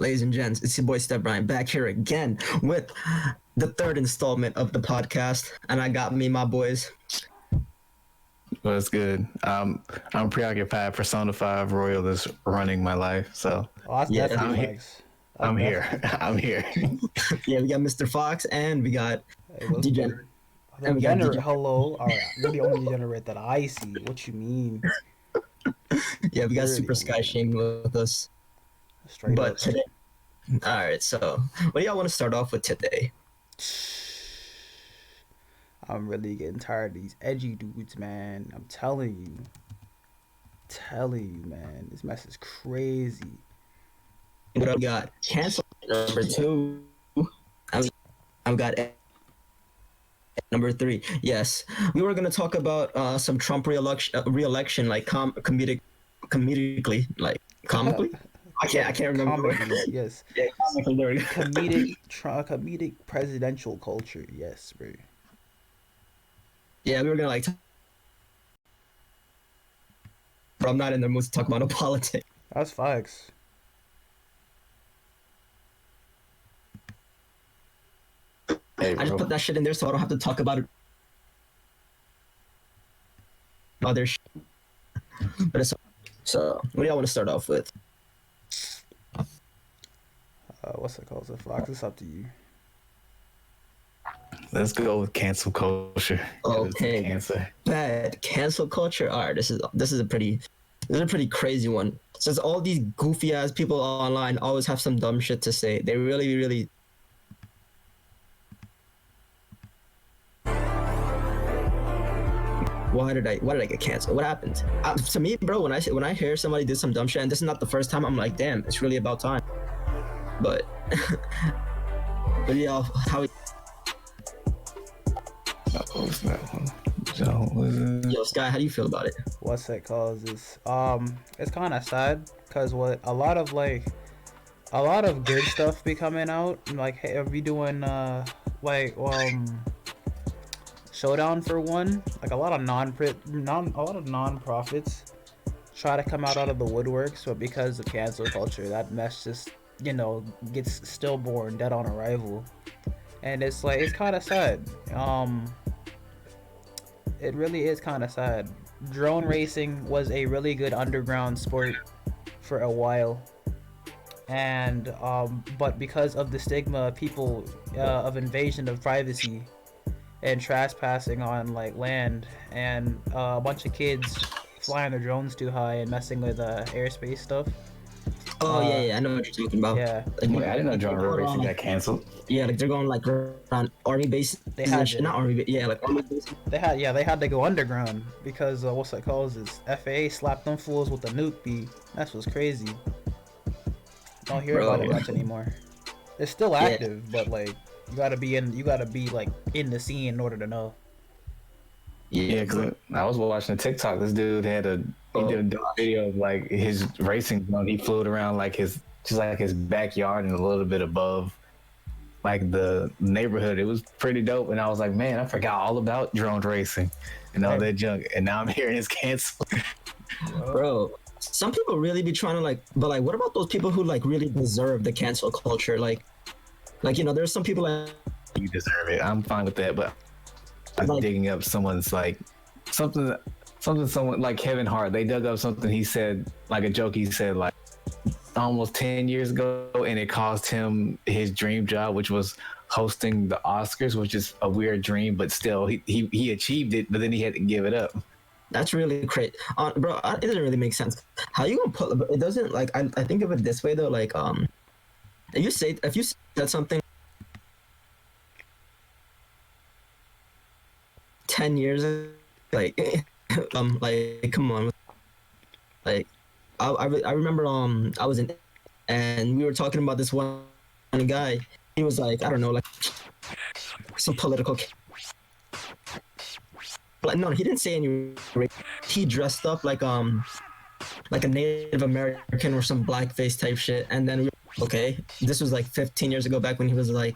ladies and gents, it's your boy Step Brian back here again with the third installment of the podcast, and I got me my boys. What's good? I'm preoccupied. Persona 5 Royal is running my life, so Oh, that's Yeah, definitely I'm flex. I'm here. I'm here. Yeah, we got Mr. Fox and we got Hey, what's Degenerate. good? And we got Degenerate. DJ. Hello. All right. You're the only degenerate that I see. What you mean? Yeah, we got You're Super the Sky only Shane with us. Straight But up. today, all right. So, what do y'all want to start off with today? I'm really getting tired of these edgy dudes, man. I'm telling you. Man. This mess is crazy. What I got? Cancel number 2. I've got number 3. Yes, we were gonna talk about some Trump re-election, like comedically, like comically. I can't remember. Comedy, yes. Yeah, comically. There we go. Comedic presidential culture. Yes, bro. Yeah, we were gonna like. But I'm not in the mood to talk about no politics. That's facts. Hey, I just bro. put that shit in there so I don't have to talk about it. Other shit. But it's so. What do y'all want to start off with? What's it called? So Fox, it's up to you. Let's go with cancel culture. 'cause it's Okay. cancer. Bad cancel culture. All right, this is a pretty crazy one. Since all these goofy ass people online always have some dumb shit to say, they really. Why did I get canceled? What happened? To me, bro, when I hear somebody did some dumb shit, and this is not the first time, I'm like, damn, it's really about time. But, but yeah, how? What was that one? So, was it? Yo, Sky, how do you feel about it? What's it called? It's kind of sad because what a lot of good stuff be coming out. Like, hey, are we doing Showdown for one? Like a lot of non-profits try to come out of the woodworks, but because of cancel culture, that mess just gets stillborn, dead on arrival, and it's kind of sad. It really is kind of sad. Drone racing was a really good underground sport for a while, and but because of the stigma of people of invasion of privacy and trespassing on like land and a bunch of kids flying their drones too high and messing with airspace stuff. Oh yeah, I know what you're talking about. Yeah. Like, Wait, I didn't know drone racing got canceled. Yeah, like they're going like around army bases. They had to. Not army, yeah, like army bases. They had to go underground because what's it called is FAA slapped them fools with a nuke beat. That's what's crazy. Don't hear about it much anymore. It's still active, but like you gotta be like in the scene in order to know. Yeah, cause I was watching a TikTok. This dude did a video of like his racing zone. He flew it around like his backyard and a little bit above like the neighborhood. It was pretty dope, and I was like, man, I forgot all about drone racing and all that junk, and now I'm hearing it's canceled. Bro, some people really be trying to like, but like, what about those people who like really deserve the cancel culture? Like there's some people that You deserve it. I'm fine with that, but I'm Like- digging up someone's like someone like Kevin Hart. They dug up something he said, like a joke he said like almost 10 years ago, and it cost him his dream job, which was hosting the Oscars, which is a weird dream, but still he achieved it, but then he had to give it up. that's really crazy, bro. It doesn't really make sense. How you gonna put? It doesn't like. I think of it this way though. Like if you said something 10 years, like like come on, like I remember I was in, and we were talking about this one guy. He was like, I don't know, like some political. Like no, he didn't say any. He dressed up like a Native American or some blackface type shit, and then Okay, this was like 15 years ago, back when he was like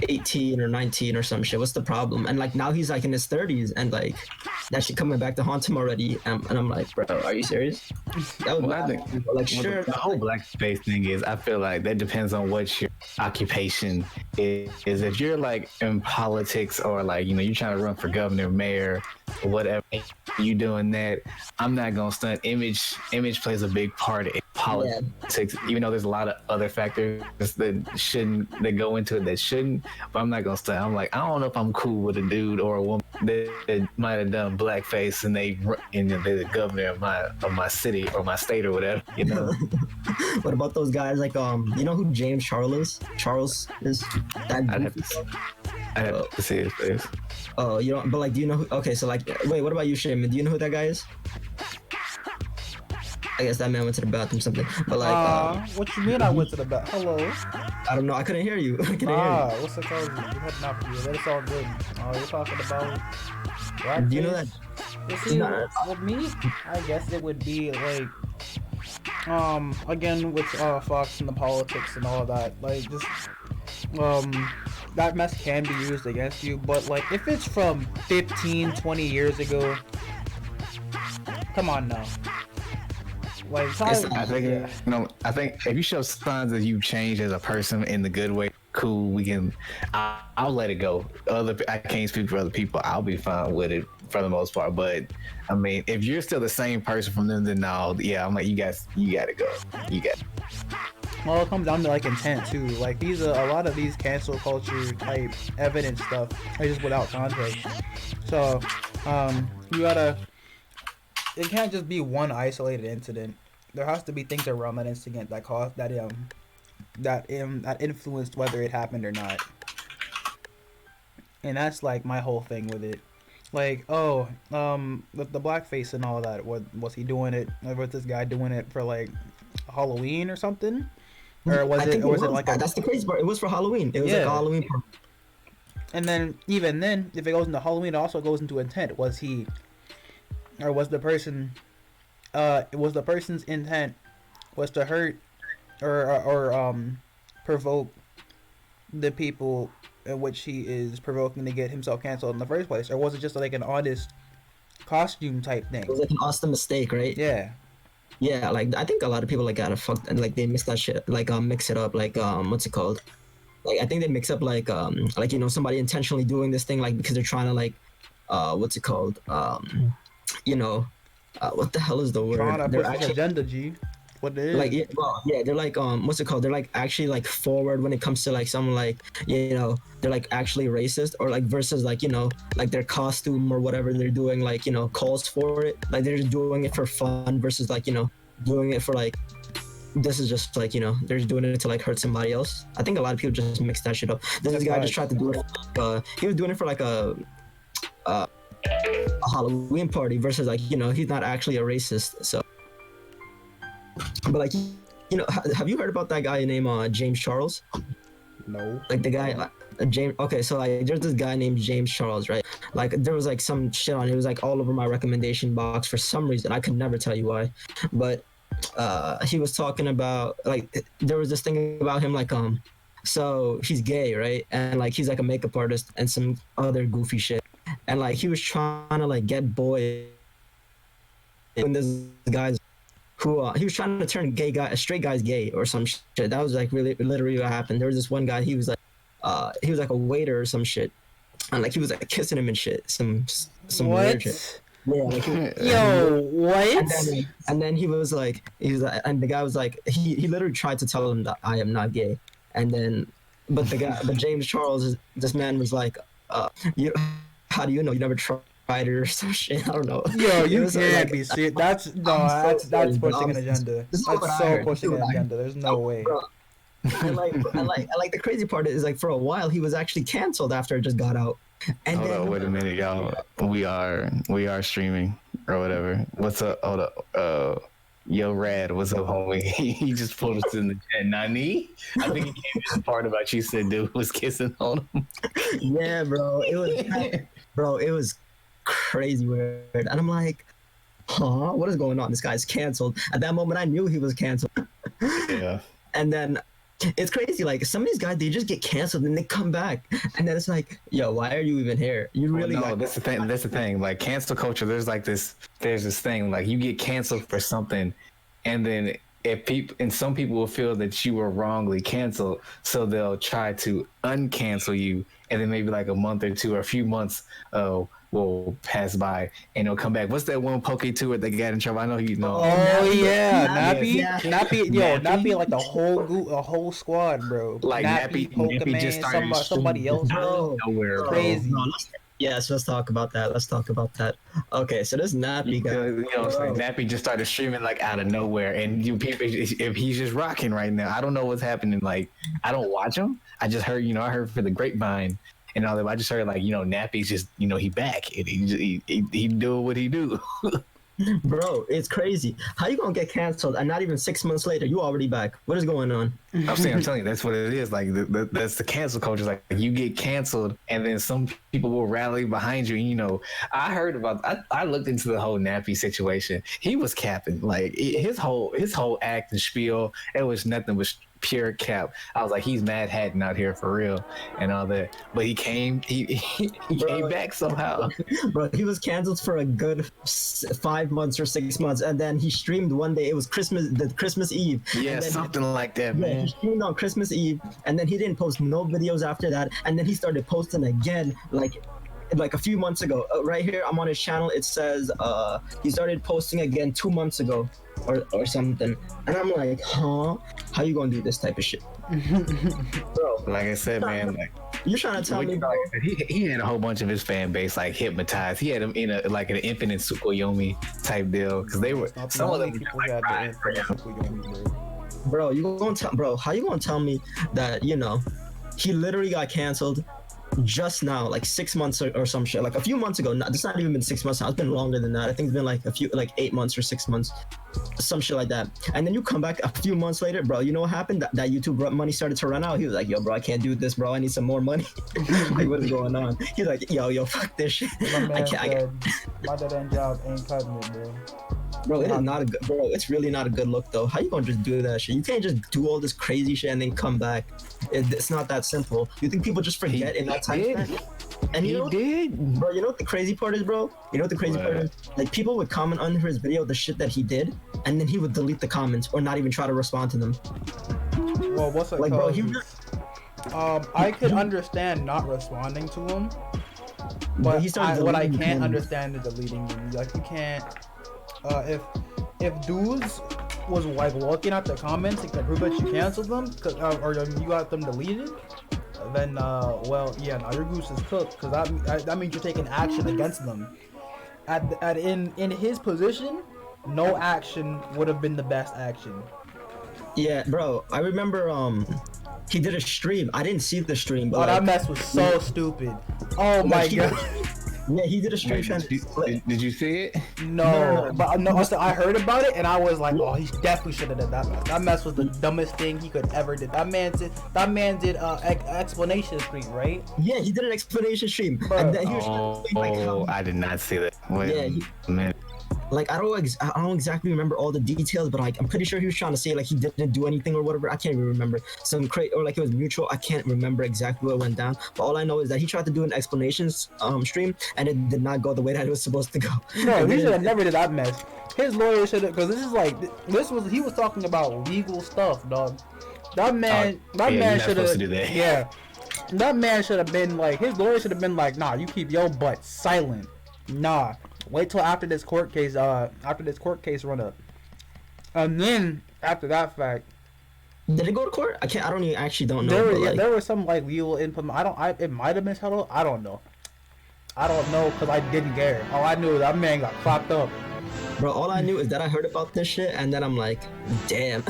18 or 19 or some shit. What's the problem? And like now he's like in his 30s, and like that shit coming back to haunt him already. And I'm like, bro, are you serious? That was Well, I think like sure. the whole blackface thing is, I feel like that depends on what your occupation is. If you're like in politics, or like, you know, you're trying to run for governor, mayor, or whatever, you doing that, I'm not gonna stunt. Image plays a big part in politics, even though there's a lot of other factors that go into it that shouldn't. But I'm not gonna stunt. I'm like, I don't know if I'm cool with a dude or a woman that might have done blackface and they're the governor of my city or my state or whatever, you know. What about those guys like you know who James Charles is? That I'd have to see his face. Oh, you don't. But like, do you know who? Okay, so like, wait, what about you, Shaman? Do you know who that guy is? I guess that man went to the bathroom or something. But like, what you mean I went to the back? Hello. I don't know. I couldn't hear you. I couldn't hear you. What's the cause? You had not for you. That is all good. You're talking about. Blackface? Do you know that? You see, with me, I guess it would be like, again with Fox and the politics and all of that. Like just, that mess can be used against you, but like if it's from 15, 20 years ago, come on now. Like, I think you know. I think if you show signs that you've changed as a person in the good way, cool. We can. I'll let it go. I can't speak for other people. I'll be fine with it for the most part. But I mean, if you're still the same person from them, then no. Yeah, I'm like, you gotta go. You got. Well, it comes down to like intent too. Like these a lot of these cancel culture type evidence stuff are just without context. So, you gotta. It can't just be one isolated incident. There has to be things around that incident that caused that influenced whether it happened or not. And that's like my whole thing with it. Like, the blackface and all that. Was he doing it? Was this guy doing it for like Halloween or something? Or was it like that's the crazy part. It was for Halloween. It was like a Halloween party. And then even then, if it goes into Halloween, it also goes into intent. Was the person's intent was to hurt or provoke the people in which he is provoking to get himself canceled in the first place, or was it just like an honest costume type thing? It was like an awesome mistake, right? Yeah, like I think a lot of people like got fucked, and like they mix that shit, like mix it up, like what's it called? Like I think they mix up like you know, somebody intentionally doing this thing like because they're trying to like what's it called? You know, what the hell is the word? They're actually agenda, G. What it is? Like they're like what's it called? They're like actually like forward when it comes to like someone like, you know, they're like actually racist, or like versus like, you know, like their costume or whatever they're doing, like, you know, calls for it. Like they're just doing it for fun versus like, you know, doing it for like, this is just like, you know, they're just doing it to like hurt somebody else. I think a lot of people just mix that shit up. This guy just tried to do it. He was doing it for like a Halloween party versus like, you know, he's not actually a racist. So, but like, you know, have you heard about that guy named James Charles? No. Like the guy James. Okay, so like there's this guy named James Charles, right? Like there was like some shit on it. It was like all over my recommendation box for some reason. I could never tell you why, but he was talking about like there was this thing about him like so he's gay, right? And like he's like a makeup artist and some other goofy shit. And like he was trying to like get boys when this guy's who he was trying to turn straight guys gay or some shit. That was like really literally what happened. There was this one guy, he was like a waiter or some shit, and like he was like kissing him and shit. Some what? Weird shit. Yeah, like what? And then he was like, and the guy was like, he literally tried to tell him that I am not gay, and then, but James Charles, this man was like, how do you know? You never tried it or some shit. I don't know. Yo, you can't be serious. That's pushing an agenda. That's so pushing an agenda. There's no way. And like the crazy part is like for a while he was actually canceled after it just got out. And hold on, wait a minute, y'all. We are streaming or whatever. What's up? Hold up. Yo, Rad, what's up, homie? He just pulled us in the chat. Nani? I think he came to the part about you said dude was kissing on him. Yeah, bro. It was crazy weird. And I'm like, huh? What is going on? This guy's canceled. At that moment, I knew he was canceled. Yeah. And then it's crazy. Like some of these guys, they just get canceled and they come back, and then it's like, yo, why are you even here? You really no, that's the thing. That's the thing. Like cancel culture, there's this thing. Like you get canceled for something, and then if people and some people will feel that you were wrongly canceled, so they'll try to uncancel you, and then maybe like a month or two or a few months will pass by and it'll come back. What's that one Poke Tour that got in trouble? I know you know. Oh yeah, Nappy. Nappy like a whole squad, bro. Like Nappy just started somebody else. Nowhere, crazy. Bro. Yes, let's talk about that. Okay, so this Nappy guy, you know, like Nappy just started streaming like out of nowhere, and you people, if he's just rocking right now, I don't know what's happening. Like I don't watch him. I just heard, I heard for the grapevine and all that. I just heard like, Nappy's just, he back and he doing what he do. bro, it's crazy. How you gonna get canceled and not even 6 months later you already back? What is going on? I'm telling you, that's what it is. Like that's the cancel culture. Like you get canceled, and then some people will rally behind you. I heard about. I looked into the whole Nappy situation. He was capping. Like his whole act and spiel. It was nothing but pure cap. I was like, he's Mad Hatting out here for real and all that. But he came back somehow. Bro, he was canceled for a good 5 months or 6 months, and then he streamed one day. It was Christmas Eve. Yeah, something like that, man. He streamed on Christmas Eve, and then he didn't post no videos after that, and then he started posting again like a few months ago. Right here, I'm on his channel. It says he started posting again 2 months ago or something, and I'm like, huh? How you gonna do this type of shit, bro? Like I said, man, like you're trying to tell me, bro? He had a whole bunch of his fan base like hypnotized. He had them in an infinite Tsukuyomi type deal because they were some of them people like, had right, bro. You gonna tell, bro? How you gonna tell me that he literally got canceled just now, like 6 months or some shit, like a few months ago? It's not even been 6 months now. It's been longer than that. I think it's been like 8 months or 6 months, some shit like that. And then you come back a few months later, bro. You know what happened? That YouTube money started to run out. He was like, yo, bro, I can't do this, bro. I need some more money. Like, what is going on? He's like, yo, fuck this shit. My dead end job ain't cutting it, bro. Bro, it is not a good, bro. It's really not a good look, though. How you gonna just do that shit? You can't just do all this crazy shit and then come back. It's not that simple. You think people just forget in that time span? And he did, bro. You know what the crazy part is, bro? You know what the crazy part is? Like people would comment under his video the shit that he did, and then he would delete the comments or not even try to respond to them. Well, what's it like, called? Bro, I could understand not responding to him, but what I can't understand is deleting them. Like you can't. If dudes was like looking at the comments and can prove that you canceled them, or you got them deleted, then well, yeah, now your goose is cooked, because that means you're taking action against them. In his position, no action would have been the best action. Yeah, bro. I remember he did a stream. I didn't see the stream, but that mess was so stupid. Oh my god. Yeah, he did a stream. Did you see it? No. But I heard about it and I was like, oh, he definitely should have done that mess. That mess was the dumbest thing he could ever did. That man did explanation stream, right? Yeah, he did an explanation stream. Bro. And then he was I did not see that. Wait a minute. Like I don't exactly remember all the details, but like I'm pretty sure he was trying to say like he didn't do anything or whatever. I can't even remember. Or like it was mutual. I can't remember exactly what went down. But all I know is that he tried to do an explanations stream and it did not go the way that it was supposed to go. No, he should have never did that mess. His lawyer should have, because he was talking about legal stuff, dog. That man should have. Yeah, that man should have been like, his lawyer should have been like, nah, you keep your butt silent. Nah. Wait till after this court case run up, and then after that fact, did it go to court? I don't know. There was some like legal input. It might have been settled. I don't know because I didn't care. All I knew is that man got clapped up. Bro, all I knew is that I heard about this shit, and then I'm like, damn.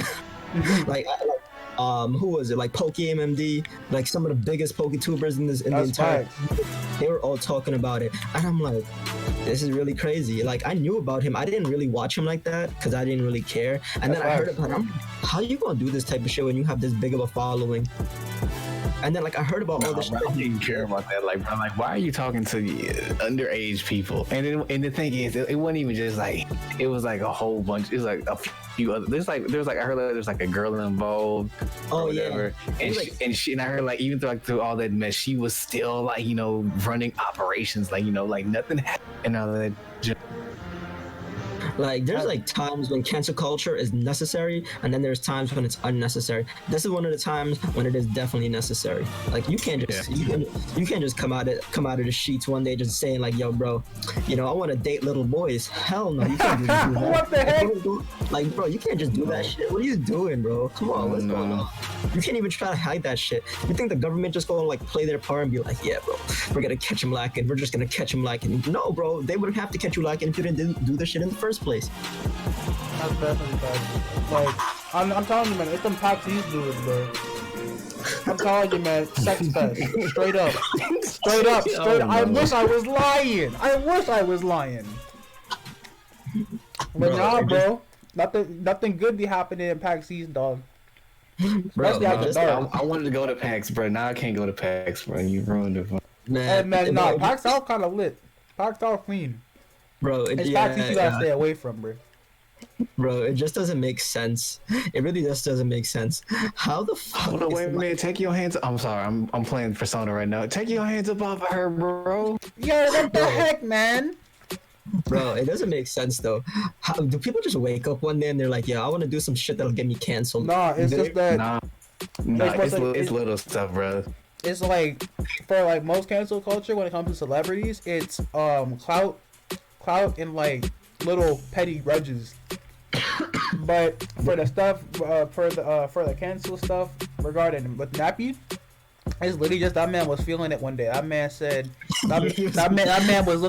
Who was it? Like Poke MMD, like some of the biggest PokeTubers in the entire. They were all talking about it, and I'm like, this is really crazy. Like I knew about him. I didn't really watch him like that because I didn't really care. And then I heard about him. How you gonna do this type of shit when you have this big of a following? And then like I heard about all this shit. I didn't care about that. Like, bro, like, why are you talking to underage people? And the thing is, it wasn't even just like, it was like a whole bunch. It was like a few other. There's like I heard like there's like a girl involved. Oh, Or whatever. And I heard like even through all that mess, she was still like running operations like like nothing happened and all that. Like there's like times when cancel culture is necessary, and then there's times when it's unnecessary. This is one of the times when it is definitely necessary. Like you can't just you can't just come out of the sheets one day just saying like, yo, bro, I want to date little boys. Hell no, you can't do that. What the heck? Like, bro, you can't just do that shit. What are you doing, bro? Come on, what's going on? You can't even try to hide that shit. You think the government just gonna like play their part and be like, yeah, bro, we're gonna catch him lacking. We're just gonna catch him lacking. No, bro, they wouldn't have to catch you lacking if you didn't do the shit in the first place. That's definitely bad. Like, I'm telling you, man, it's them taxis dudes, bro. I'm telling you, man, sex fest. Straight up. Straight up. I wish I was lying. But nah, bro. Nothing good be happening in PAX East, dog. Bro, I wanted to go to PAX, bro. Now I can't go to PAX, bro. You ruined it, bro. Man, nah, PAX South kind of lit. PAX South clean. Bro, it's PAX East you gotta stay away from, bro. Bro, it just doesn't make sense. It really just doesn't make sense. How the fuck? Hold on, wait a minute. Take your hands. I'm sorry. I'm playing Persona right now. Take your hands up off of her, bro. Yo, what the heck, man? Bro, it doesn't make sense though. How do people just wake up one day and they're like, "Yeah, I want to do some shit that'll get me canceled"? Nah, it's just that. Nah, it's little stuff, bro. It's like for like most cancel culture when it comes to celebrities, it's clout and like little petty grudges. But for the stuff for the cancel stuff regarding with Nappy, it's literally just that man was feeling it one day. That man said that man was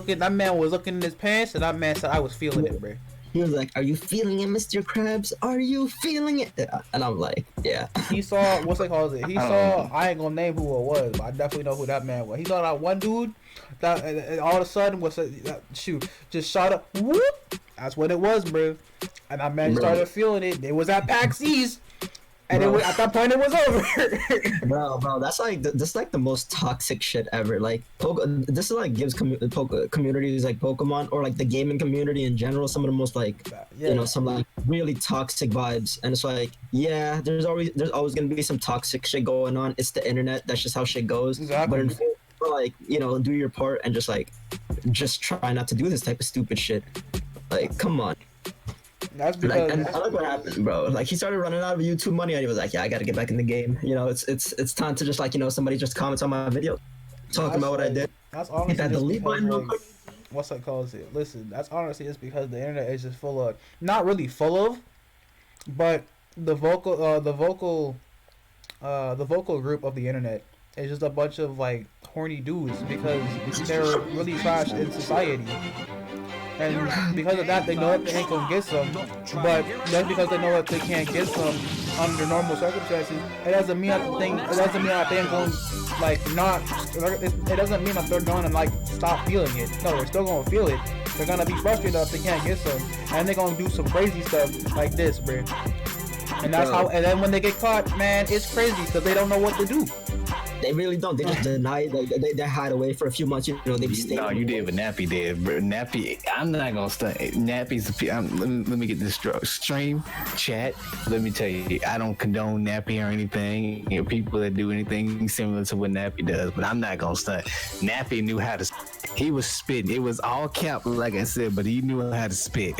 looking in his pants, and that man said I was feeling it, bro. He was like, "Are you feeling it, Mr. Krabs? Are you feeling it?" And I'm like, "Yeah." He saw I ain't gonna name who it was, but I definitely know who that man was. He saw that one dude that all of a sudden was just shot up. Whoop! That's what it was, bro. And that man started feeling it. It was at PAX East. And at that point, it was over. bro, that's like the most toxic shit ever. Like, this is like gives communities like Pokemon or like the gaming community in general some of the most like some like really toxic vibes. And it's like, yeah, there's always gonna be some toxic shit going on. It's the internet. That's just how shit goes. Exactly. But like do your part and just try not to do this type of stupid shit. Like, come on. That's because and I like what happened, bro. Like he started running out of YouTube money, and he was like, "Yeah, I got to get back in the game. It's time to just like somebody just comments on my video, talking about what I did." That's honestly hit that delete button real quick. What's that called? Listen, that's honestly just because the internet is just full of, not really full of, but the vocal group of the internet is just a bunch of like horny dudes because they're really trash in society. And because of that, they know that they ain't gonna get some. But just because they know that they can't get some under normal circumstances, it doesn't mean that they ain't going like not. It doesn't mean that they're gonna like stop feeling it. No, they're still gonna feel it. They're gonna be frustrated if they can't get some, and they're gonna do some crazy stuff like this, bro. And that's how. And then when they get caught, man, it's crazy because they don't know what to do. They really don't. They just deny it. Like, they hide away for a few months. They be staying. No, you did, but Nappy did. Bro. Nappy, I'm not gonna stunt. Nappy's. Let me get this stream chat. Let me tell you, I don't condone Nappy or anything. People that do anything similar to what Nappy does, but I'm not gonna stunt. Nappy knew how to. He was spitting. It was all cap, like I said, but he knew how to spit.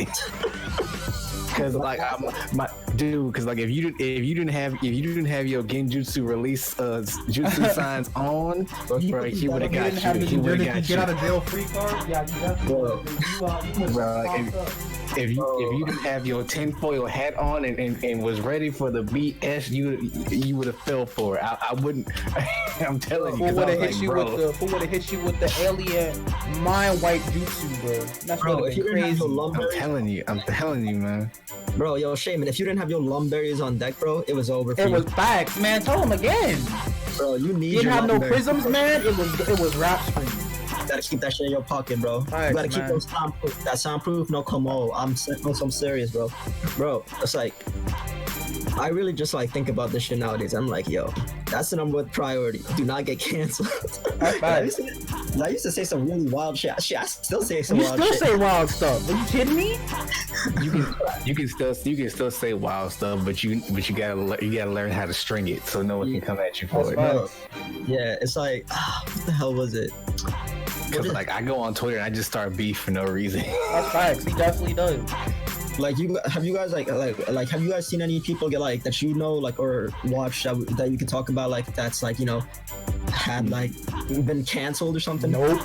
Cause like cause like if you didn't have your Genjutsu release jutsu signs on, bro, he would have got you. He would have got you. Get out of jail free card? Yeah, you definitely. Bro, if you didn't have your tinfoil hat on and was ready for the BS, you would have fell for it. I wouldn't. I'm telling you. Who would have hit you with the alien mind wipe jutsu, bro? That's bro, if you didn't have your lumberries, I'm telling you, man. Bro, yo, Shaman, if you didn't have your lumberries on deck, bro, it was over. It was facts, man. Tell him again. Bro, you didn't have no prisms, man. It was rap screen. You gotta keep that shit in your pocket, bro. Facts, you gotta keep man. those soundproof. That soundproof, no, come on. I'm serious, bro. Bro, it's like I really just like think about this shit nowadays. I'm like, yo, that's the number one priority. Do not get canceled. I used to say some really wild shit. Shit, I still say some You wild still shit. say wild stuff. Are you kidding me? You can still say wild stuff, but you gotta learn how to string it so no one can come at you for it. Bro, yeah, it's like, what the hell was it? Because like I go on Twitter and I just start beef for no reason. That's facts. He definitely does. Like, have you guys have you guys seen any people get like that, you know, like, or watched that you could talk about, like, that's like, you know, had like been canceled or something? Nope.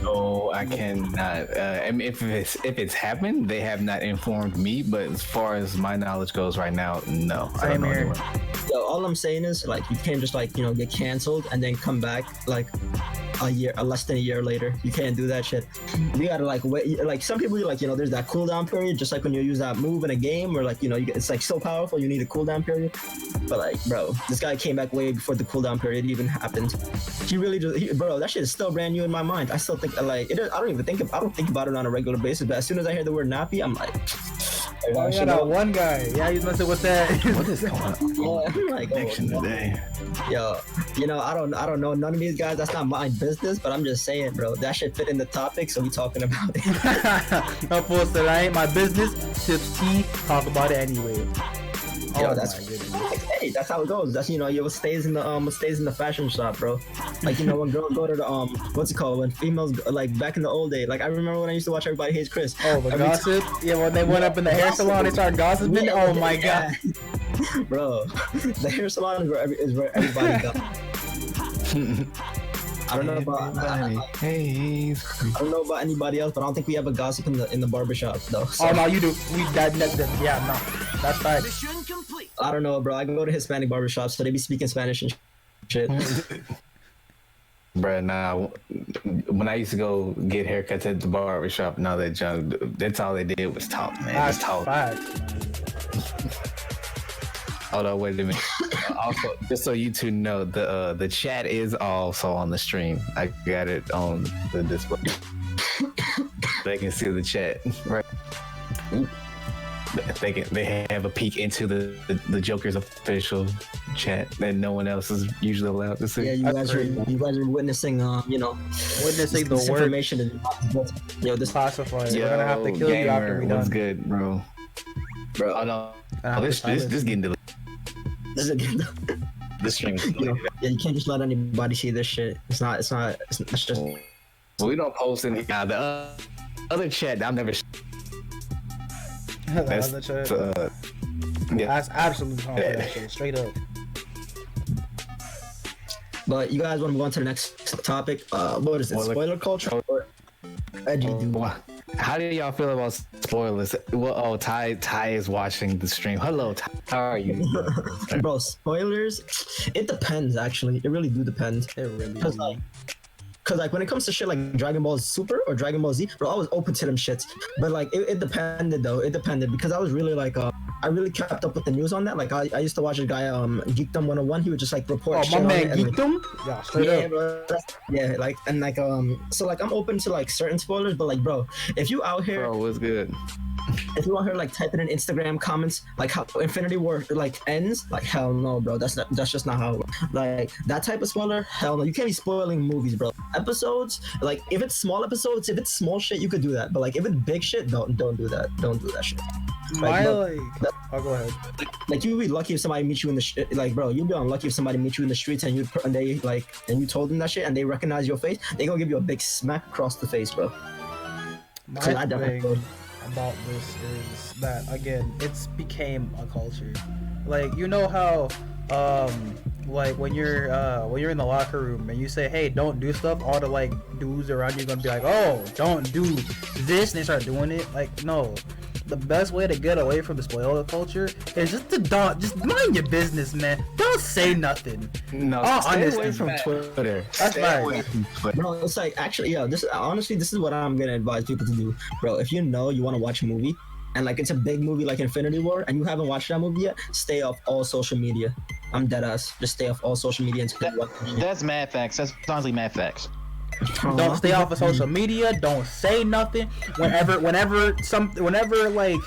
No, I cannot. I mean, if it's happened, they have not informed me. But as far as my knowledge goes right now, no. I don't know anyone. So all I'm saying is, like, you can't just like, you know, get canceled and then come back like less than a year later. You can't do that shit. You gotta like wait. Like, some people, like, you know, there's that cooldown period, just like when you use that move in a game, or like, you know, it's like so powerful you need a cooldown period. But like, bro, this guy came back way before the cooldown period even happened. He really just, bro, that shit is still brand new in my mind. I still think like I don't think about it on a regular basis. But as soon as I hear the word nappy, I'm like, oh yeah, that one guy. Yeah, he's messing with that. What is going on? Yeah, I'm like, today. Yo, you know, I don't know none of these guys. That's not my business. But I'm just saying, bro, that shit fit in the topic, so we talking about it. Of course, that ain't my business. Sips tea, talk about it anyway. Yo, hey, that's how it goes. That's, you know, it stays in the fashion shop, bro. Like, you know, when girls go to the what's it called? When females, like, back in the old day, like, I remember when I used to watch Everybody Hates Chris. Oh, the gossip? Yeah, when they went up in the hair salon, they started gossiping. Yeah, oh my god, bro, the hair salon is where everybody goes. I don't know about I don't know about anybody else, but I don't think we have a gossip in the barbershop though. So. Oh no, you do. Yeah, no, that's fine. I don't know, bro. I go to Hispanic barbershops, so they be speaking Spanish and shit. Bruh, nah. When I used to go get haircuts at the barbershop, now that junk, that's all they did was talk, man. That's Just talk. Hold on, wait a minute. Also, just so you two know, the chat is also on the stream. I got it on the display. They can see the chat, right? They have a peek into the Joker's official chat that no one else is usually allowed to see. Yeah, you guys are witnessing, you know, witnessing the information. Yo, this classified. We're gonna have to kill you after we done. What's good, bro? Oh no, this getting deleted. This stream is you know, yeah, you can't just let anybody see this shit. It's just. We don't post any. The other chat, I've never. That's other chat. Yeah. That's absolutely that shit. Straight up. But you guys want to move on to the next topic? What is it? Spoiler culture or edgy dude? How do y'all feel about spoilers? Well, Ty is watching the stream. Hello, Ty. How are you? Bro, spoilers. It depends. Actually, it really do depend. It really. Cause like when it comes to shit like Dragon Ball Super or Dragon Ball Z, bro, I was open to them shits. But like it depended though. It depended because I was really like I really kept up with the news on that. Like I used to watch a guy Geekdom 101. He would just like report. Oh, shit my man, on it, Geekdom. Yeah, straight up. Bro, yeah, like and like so like I'm open to like certain spoilers, but like bro, if you out here, bro, what's good? If you out here like typing in Instagram comments like how Infinity War like ends, like hell no, bro. That's just not how it works. Like that type of spoiler, hell no. You can't be spoiling movies, bro. Episodes, like if it's small episodes, if it's small shit, you could do that. But like if it's big shit, don't do that. Don't do that shit. I'll go ahead. Like you'd be lucky if somebody meets you in the like, bro. You'd be unlucky if somebody meets you in the streets and you told them that shit and they recognize your face. They gonna give you a big smack across the face, bro. My thing about this is that again, it's became a culture. Like you know how like when you're in the locker room and you say, hey, don't do stuff, all the like dudes around you are gonna be like, oh, don't do this, and they start doing it. Like no, the best way to get away from the spoiler culture is just mind your business, man. Don't say nothing. No, stay away from Twitter. That's right. Bro, it's like actually, yeah. This is what I'm gonna advise people to do, bro. If you know you want to watch a movie and like it's a big movie like Infinity War and you haven't watched that movie yet, stay off all social media. I'm dead ass. Just stay off all social media until that's mad facts. That's honestly mad facts. Don't stay off of social media. Don't say nothing. Whenever like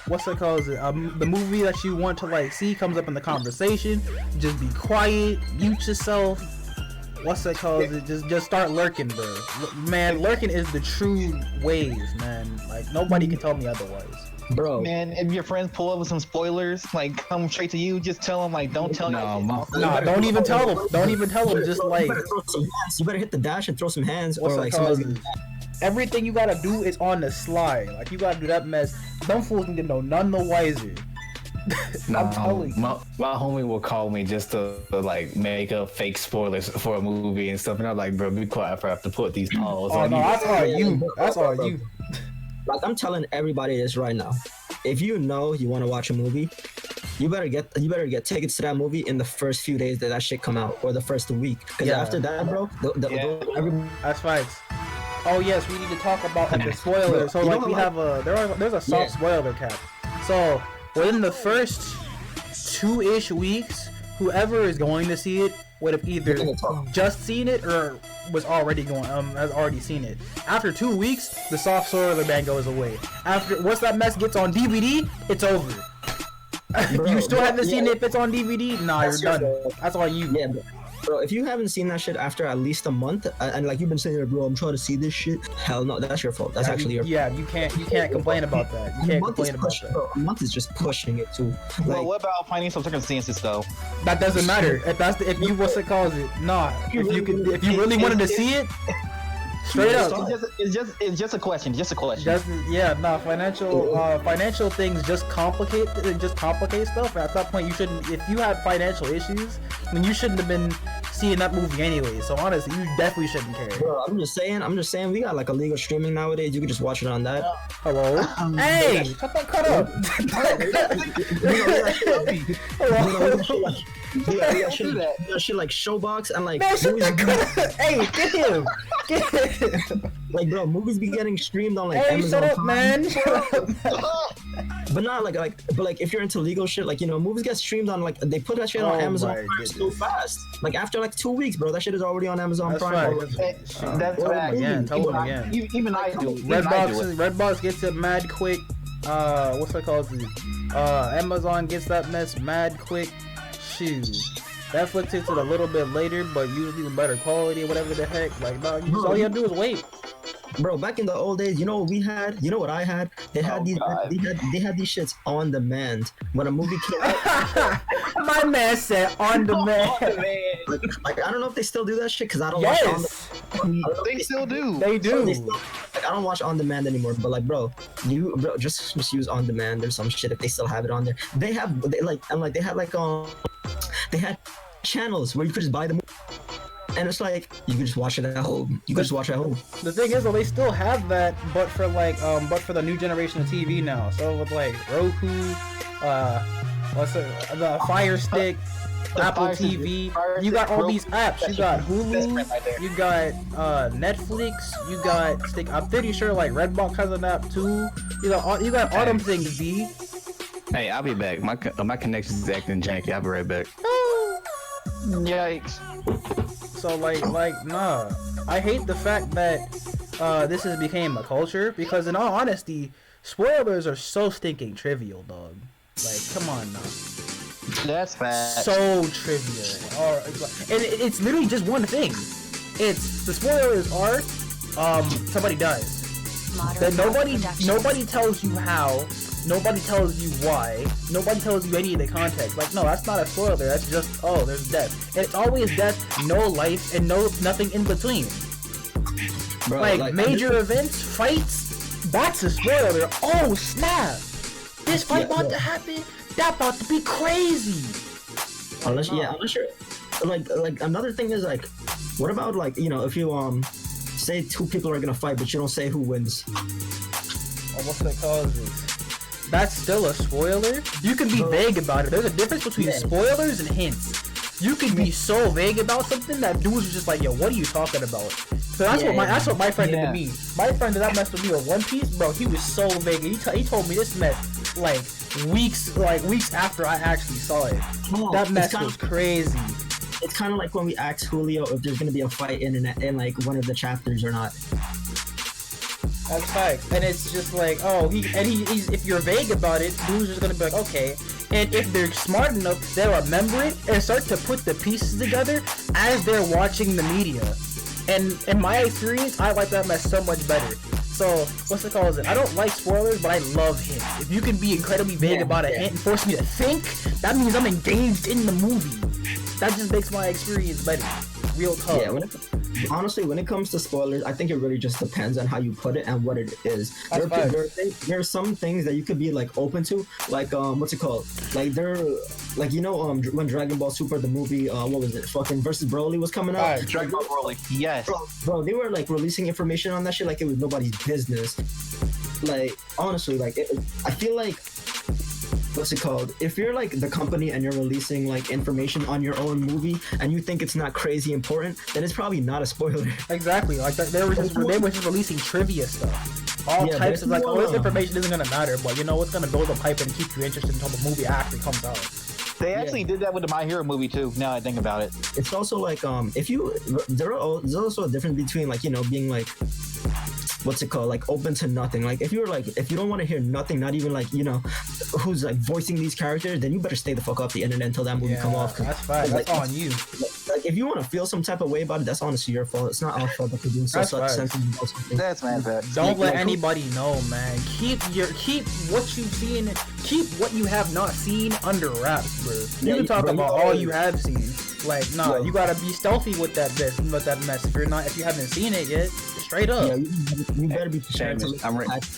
what's it called? The movie that you want to like see comes up in the conversation. Just be quiet, mute yourself. What's it called? Just start lurking, bro. Man, lurking is the true wave, man. Like nobody can tell me otherwise. Bro, Man, if your friends pull up with some spoilers, like come straight to you, just tell them like don't tell No, them. Nah, don't even tell them. Don't even tell them. Just like you better throw some hands. You better hit the dash and throw some hands, what's or it like called? somebody's Everything you gotta do is on the slide. Like you gotta do that mess. Them fools need to know none the wiser. I'm telling you. My homie will call me just to like make up fake spoilers for a movie and stuff, and I'm like, bro, be quiet if I have to put these calls Oh on no, you. that's all you. That's all you. Like I'm telling everybody this right now. If you know you want to watch a movie, you better get tickets to that movie in the first few days that shit come out, or the first week. Because Yeah. after that, bro, That's facts. Oh yes, we need to talk about like the spoilers. So You know like we what, have there's a soft spoiler cap. So within the first 2-ish weeks, whoever is going to see it would have either just seen it or was already has already seen it. After 2 weeks, the soft spoiler ban goes away. After once that mess gets on DVD, it's over. Bro, You still bro, haven't seen yeah. it if it's on DVD? Nah, That's you're your done. fault. That's all you. yeah, bro, if you haven't seen that shit after at least a month, and like you've been saying, bro, I'm trying to see this shit. Hell no, that's your fault. That's Yeah, actually your fault. yeah, you can't complain about that. You can't complain about that. Bro, a month is just pushing it too. Well, Like, what about financial circumstances though? That doesn't matter. If you what's it calls it? Nah. If you really wanted to see it, straight up. It's just a question. Just a question. Financial things just complicate stuff. At that point, you shouldn't. If you had financial issues, then you shouldn't have been seeing that movie anyway. So honestly, you definitely shouldn't care. bro, I'm just saying, we got like illegal streaming nowadays. You can just watch it on that. Hello. Hey, cut up. Hello. We got shit like Showbox and like Man, shut movies that Hey, get him. Get him. like bro, movies be getting streamed on like Hey, Amazon shut up, Prime. man. Shut up. But not like if you're into legal shit, like movies get streamed on like they put that shit on Oh Amazon my Prime so goodness. fast. Like after like 2 weeks, bro, that shit is already on Amazon That's Prime. right. That's Well, fact. Again, tell Even him I- again. Even I do. Even I do it. Redbox gets it mad quick. What's that called? Amazon gets that mess mad quick. Shoot. Netflix takes it a little bit later, but usually with better quality or whatever the heck. Like, no, all you have to do is wait. Bro, back in the old days, you know what we had? You know what I had? They had God. they had these shits on demand. When a movie came out, My man said on demand. like I don't know if they still do that shit because I don't watch on Yes, They still do. they do. like I don't watch on demand anymore. But like, bro, just use on demand or some shit if they still have it on there. They had channels where you could just buy the movie. And it's like you can just watch it at home. You can just watch it at home. The thing is, though, they still have that, but for the new generation of TV now. So with like Roku, the Fire Stick, Apple Fire Stick, TV, Fire you got Stick, all Roku, these apps. You got that's right Hulu, there. you got Netflix, you got I'm pretty sure like Redbox has an app too. You got all them things, B. Hey, I'll be back. My connection's acting janky. I'll be right back. Yikes. So like nah. I hate the fact that this has became a culture because in all honesty, spoilers are so stinking trivial, dog. Like, come on now. That's fact. So trivial. And it's literally just one thing. It's the spoilers are somebody dies. Then nobody tells you how, nobody tells you why, nobody tells you any of the context. Like, no, that's not a spoiler, that's just, oh, there's death. And it's always death, no life, and nothing in between. Bro, Like major events, fights, that's a spoiler. Oh snap! This fight about to happen, that about to be crazy. Unless you're like another thing is like, what about like if you say two people are gonna fight but you don't say who wins? Oh, what's that called? That's still a spoiler. You can be vague about it. There's a difference between spoilers and hints. You can be so vague about something that dudes are just like, yo, what are you talking about? So that's what my friend did to me. My friend did that mess with me with One Piece, bro. He was so vague. He told me this mess like weeks after I actually saw it. That mess was crazy. It's kind of like when we asked Julio if there's gonna be a fight in like one of the chapters or not. That's facts. And it's just like, oh, he's if you're vague about it, dudes just gonna be like, okay. And if they're smart enough, they'll remember it and start to put the pieces together as they're watching the media. And in my experience, I like that mess so much better. So, what's it called? I don't like spoilers, but I love hints. If you can be incredibly vague about a hint and force me to think, that means I'm engaged in the movie. That just makes my experience better. Real talk. Yeah, honestly, when it comes to spoilers, I think it really just depends on how you put it and what it is. There are some things that you could be like open to, like what's it called? Like when Dragon Ball Super the movie, what was it? Fucking versus Broly was coming out. Right, Dragon Ball Broly. Yes. Bro, they were like releasing information on that shit like it was nobody's business. Like honestly, like I feel like. What's it called? If you're like the company and you're releasing like information on your own movie and you think it's not crazy important, then it's probably not a spoiler. Exactly. Like they were just releasing trivia stuff. All types of like, this information isn't gonna matter, but you know it's gonna build a pipe and keep you interested until the movie actually comes out. They actually did that with the My Hero movie too. Now I think about it. It's also like there's also a difference between like being like. What's it called? Like open to nothing. Like if you don't want to hear nothing, not even like who's like voicing these characters, then you better stay the fuck off the internet until that movie come off. That's fine. That's on you. Like if you want to feel some type of way about it, that's honestly your fault. It's not our fault that you're being so sensitive about something. That's man. Don't let anybody know, man. Keep what you've seen. Keep what you have not seen under wraps, bro. You can talk about all you have seen. Like, nah, you gotta be stealthy with that mess. If you haven't seen it yet, straight up. Yeah, you better be Seamus,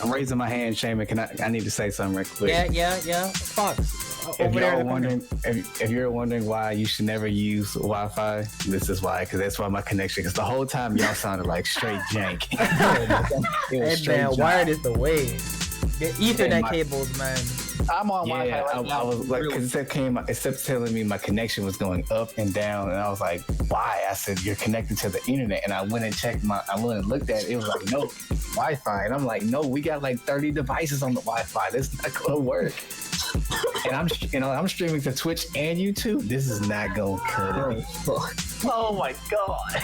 I'm raising my hand, Seamus. I need to say something right quick. Yeah. Fox. If you're wondering why you should never use Wi-Fi, this is why. Because that's why my connection. Because the whole time y'all sounded like straight jank. Man, wired is the way. Get Ethernet cables, man. I'm on Wi-Fi right now. I was like, because it kept telling me my connection was going up and down, and I was like, why? I said, you're connected to the internet, and I went and looked at it. It was like, no, Wi-Fi, and I'm like, no, we got like 30 devices on the Wi-Fi. This is not gonna work. And I'm streaming to Twitch and YouTube. This is not gonna cut it. Oh my god.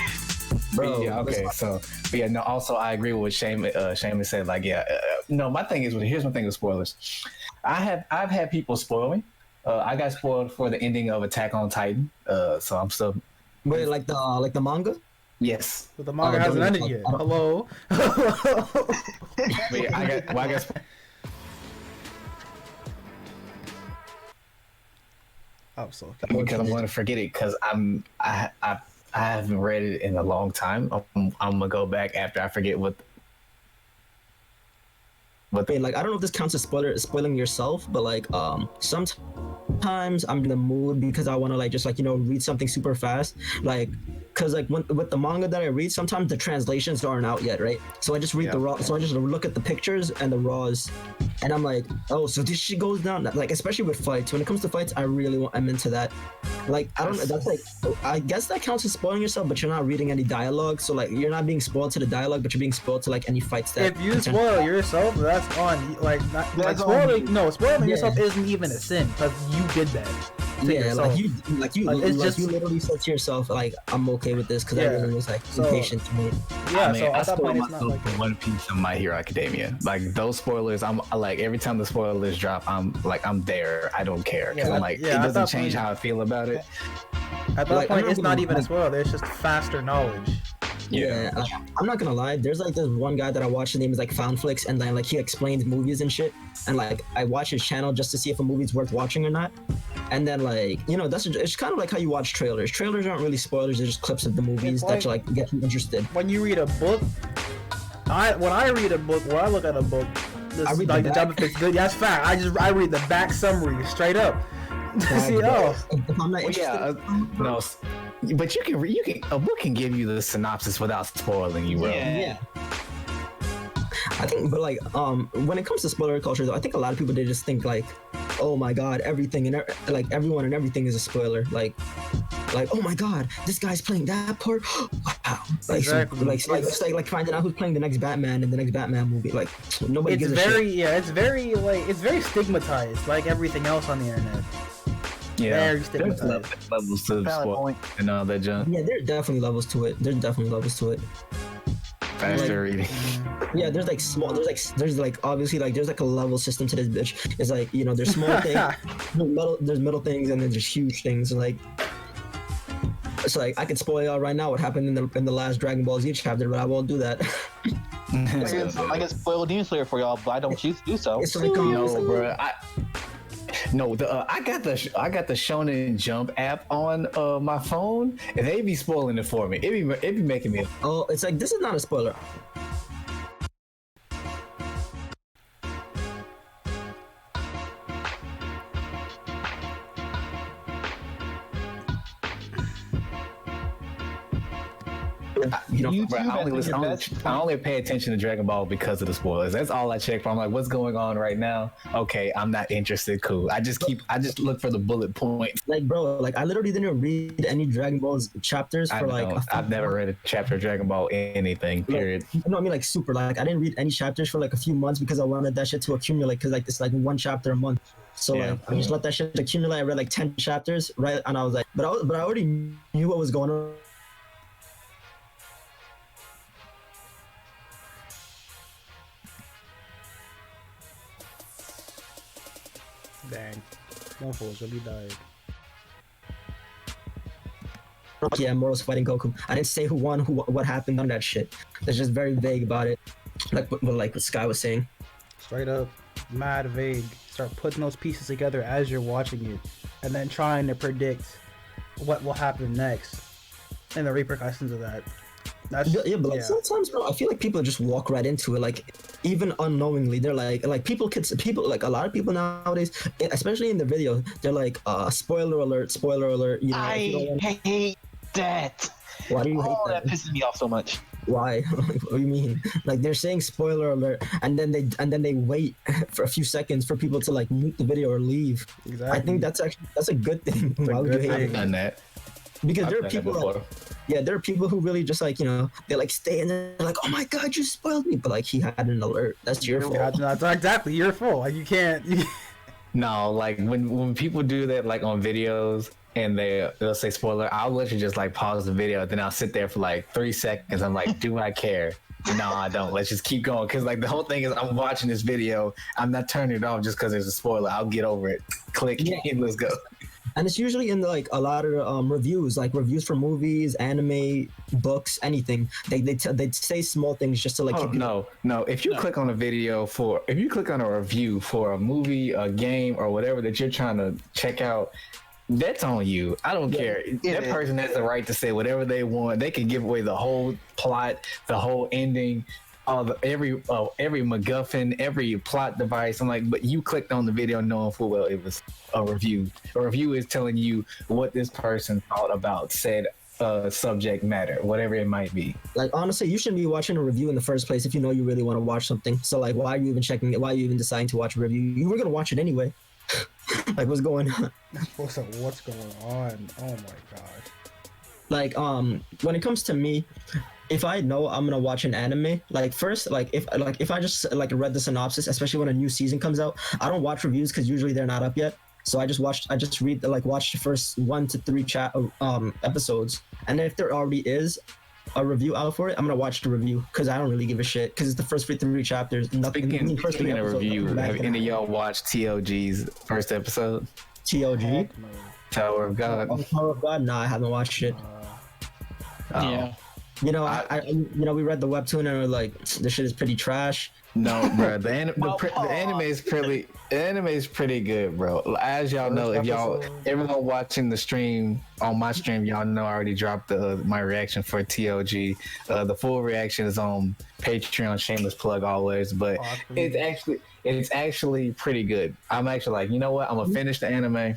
Bro, yeah, okay, so, but yeah, no, also I agree with what Seamus said, like, no, my thing is, here's my thing with spoilers. I've had people spoil me. I got spoiled for the ending of Attack on Titan, so I'm still... Wait, like the manga? Yes. But the manga hasn't ended yet. Hello? But yeah, I guess... Oh, so because I'm going to forget it because I haven't read it in a long time. I'm gonna go back after I forget what. Wait, like I don't know if this counts as spoiling yourself, but like sometimes I'm in the mood because I want to like just like read something super fast, like because like with the manga that I read, sometimes the translations aren't out yet, right? So I just read the raw, so I just look at the pictures and the raws, and I'm like, oh, so this shit goes down. Like especially with fights. When it comes to fights, I'm into that. Like I don't know, that's like I guess that counts as spoiling yourself, but you're not reading any dialogue, so like you're not being spoiled to the dialogue, but you're being spoiled to like any fights that. If you spoil yourself, that's on like spoiling. No, spoiling yourself isn't even a sin because you did that. Yeah, like you literally said to yourself, like, I'm okay with this because everyone was like impatient to me. Yeah, I mean, I spoiled myself for One Piece and My Hero Academia. Like those spoilers, I'm like every time the spoilers drop, I'm there. I don't care because I'm like it doesn't change how I feel about it. At that point, it's not even a spoiler. It's just faster knowledge. Yeah, I'm not gonna lie. There's like this one guy that I watch. His name is like Foundflix, and then like he explains movies and shit. And like I watch his channel just to see if a movie's worth watching or not. And then like it's kind of like how you watch trailers. Trailers aren't really spoilers; they're just clips of the movies that you like get you interested. When you read a book, when I read a book, or I look at a book, I read like the job if it's good. That's fact. I read the back summary straight up. See, if I'm not interested, no. But you can a book can give you the synopsis without spoiling you, bro. Yeah. I think, but like, when it comes to spoiler culture, though, I think a lot of people they just think like, oh my god, everything and like everyone and everything is a spoiler. Like, oh my god, this guy's playing that part. Wow. Like, exactly. It's like finding out who's playing the next Batman in the next Batman movie. Like, nobody gives a shit. It's very stigmatized, like everything else on the internet. Yeah, very stigmatized. There's levels to the sport and all that junk. Yeah, there are definitely levels to it. Faster reading. Yeah, there's like small, there's like obviously like there's like a level system to this bitch. It's like, you know, there's small things, there's middle things, and then there's huge things. Like it's like I could spoil y'all right now what happened in the last Dragon Ball Z chapter, but I won't do that. I guess spoil Demon Slayer for y'all, but I don't choose to do so. It's like No, bro. I got the Shonen Jump app on my phone, and they be spoiling it for me. It be making me. oh, it's like this is not a spoiler. You know, YouTube, Bro, I only, I think listen, your best I only pay attention to Dragon Ball because of the spoilers. That's all I check for. I'm like, what's going on right now? Okay, I'm not interested. Cool. I just look for the bullet points. like bro, like I literally didn't read any Dragon Ball's chapters for like. I've never read a chapter of Dragon Ball anything. Period. No, I mean like super. Like I didn't read any chapters for like a few months because I wanted that shit to accumulate. Because like it's like one chapter a month. So Yeah. like I just let that shit accumulate. I read like 10 chapters, right? And I was like, but I already knew what was going on. Dang. Mofos really died. Yeah, Moro's fighting Goku. I didn't say who won, what happened on that shit. It's just very vague about it. Like what Sky was saying. Straight up, mad vague. Start putting those pieces together as you're watching it, and then trying to predict what will happen next and the repercussions of that. That's Yeah, but like sometimes, bro, I feel like people just walk right into it, like even unknowingly. They're like people like a lot of people nowadays, especially in the video, they're like, spoiler alert, spoiler alert. You know, if you don't I hate that. why do you hate Oh, that pisses me off so much. Why? Like, what do you mean? Like they're saying spoiler alert, and then they wait for a few seconds for people to like mute the video or leave. exactly. I think that's a good thing. Why would you hate I've it? done that. Because I've there are done that people before. like, yeah, there are people who really just like, you know, they like stay and they're like, oh my god, you spoiled me, but like he had an alert. That's your fault. Yeah, that's exactly your fault. Like you can't. No, like when people do that, like on videos, and they'll say spoiler, I'll literally just like pause the video, then I'll sit there for like 3 seconds. I'm like, do I care? No, I don't. Let's just keep going, because like the whole thing is I'm watching this video. I'm not turning it off just because there's a spoiler. I'll get over it. Click, and let's go. And it's usually in like a lot of reviews, like reviews for movies, anime, books, anything. They say small things just to like. Oh, keep no. If you click on a review for a movie, a game, or whatever that you're trying to check out, that's on you. I don't care. That person has the right to say whatever they want. They can give away the whole plot, the whole ending, every MacGuffin, every plot device. I'm like, but you clicked on the video knowing full well it was a review. A review is telling you what this person thought about said subject matter, whatever it might be. Like honestly, you shouldn't be watching a review in the first place if you know you really want to watch something. So like, why are you even checking it? Why are you even deciding to watch a review? You were gonna watch it anyway. Like, what's going on? What's going on? Oh my gosh. Like when it comes to me, if I know I'm gonna watch an anime, like first, like if I just like read the synopsis, especially when a new season comes out, I don't watch reviews because usually they're not up yet. So I just watch the first 1 to 3 episodes, and then if there already is a review out for it, I'm gonna watch the review because I don't really give a shit because it's the first 3 chapters. Nothing. Speaking of review, have any of y'all watched TOG's first episode? TOG? Heck no. Tower of God. Oh, Tower of God? Nah, I haven't watched it. Yeah. You know, I we read the webtoon and we're like, this shit is pretty trash. No, bro. The anime is pretty good, bro. As y'all know, if everyone watching the stream on my stream, y'all know I already dropped my reaction for TOG. The full reaction is on Patreon. Shameless plug always, but it's actually pretty good. I'm actually like, you know what? I'm gonna finish the anime.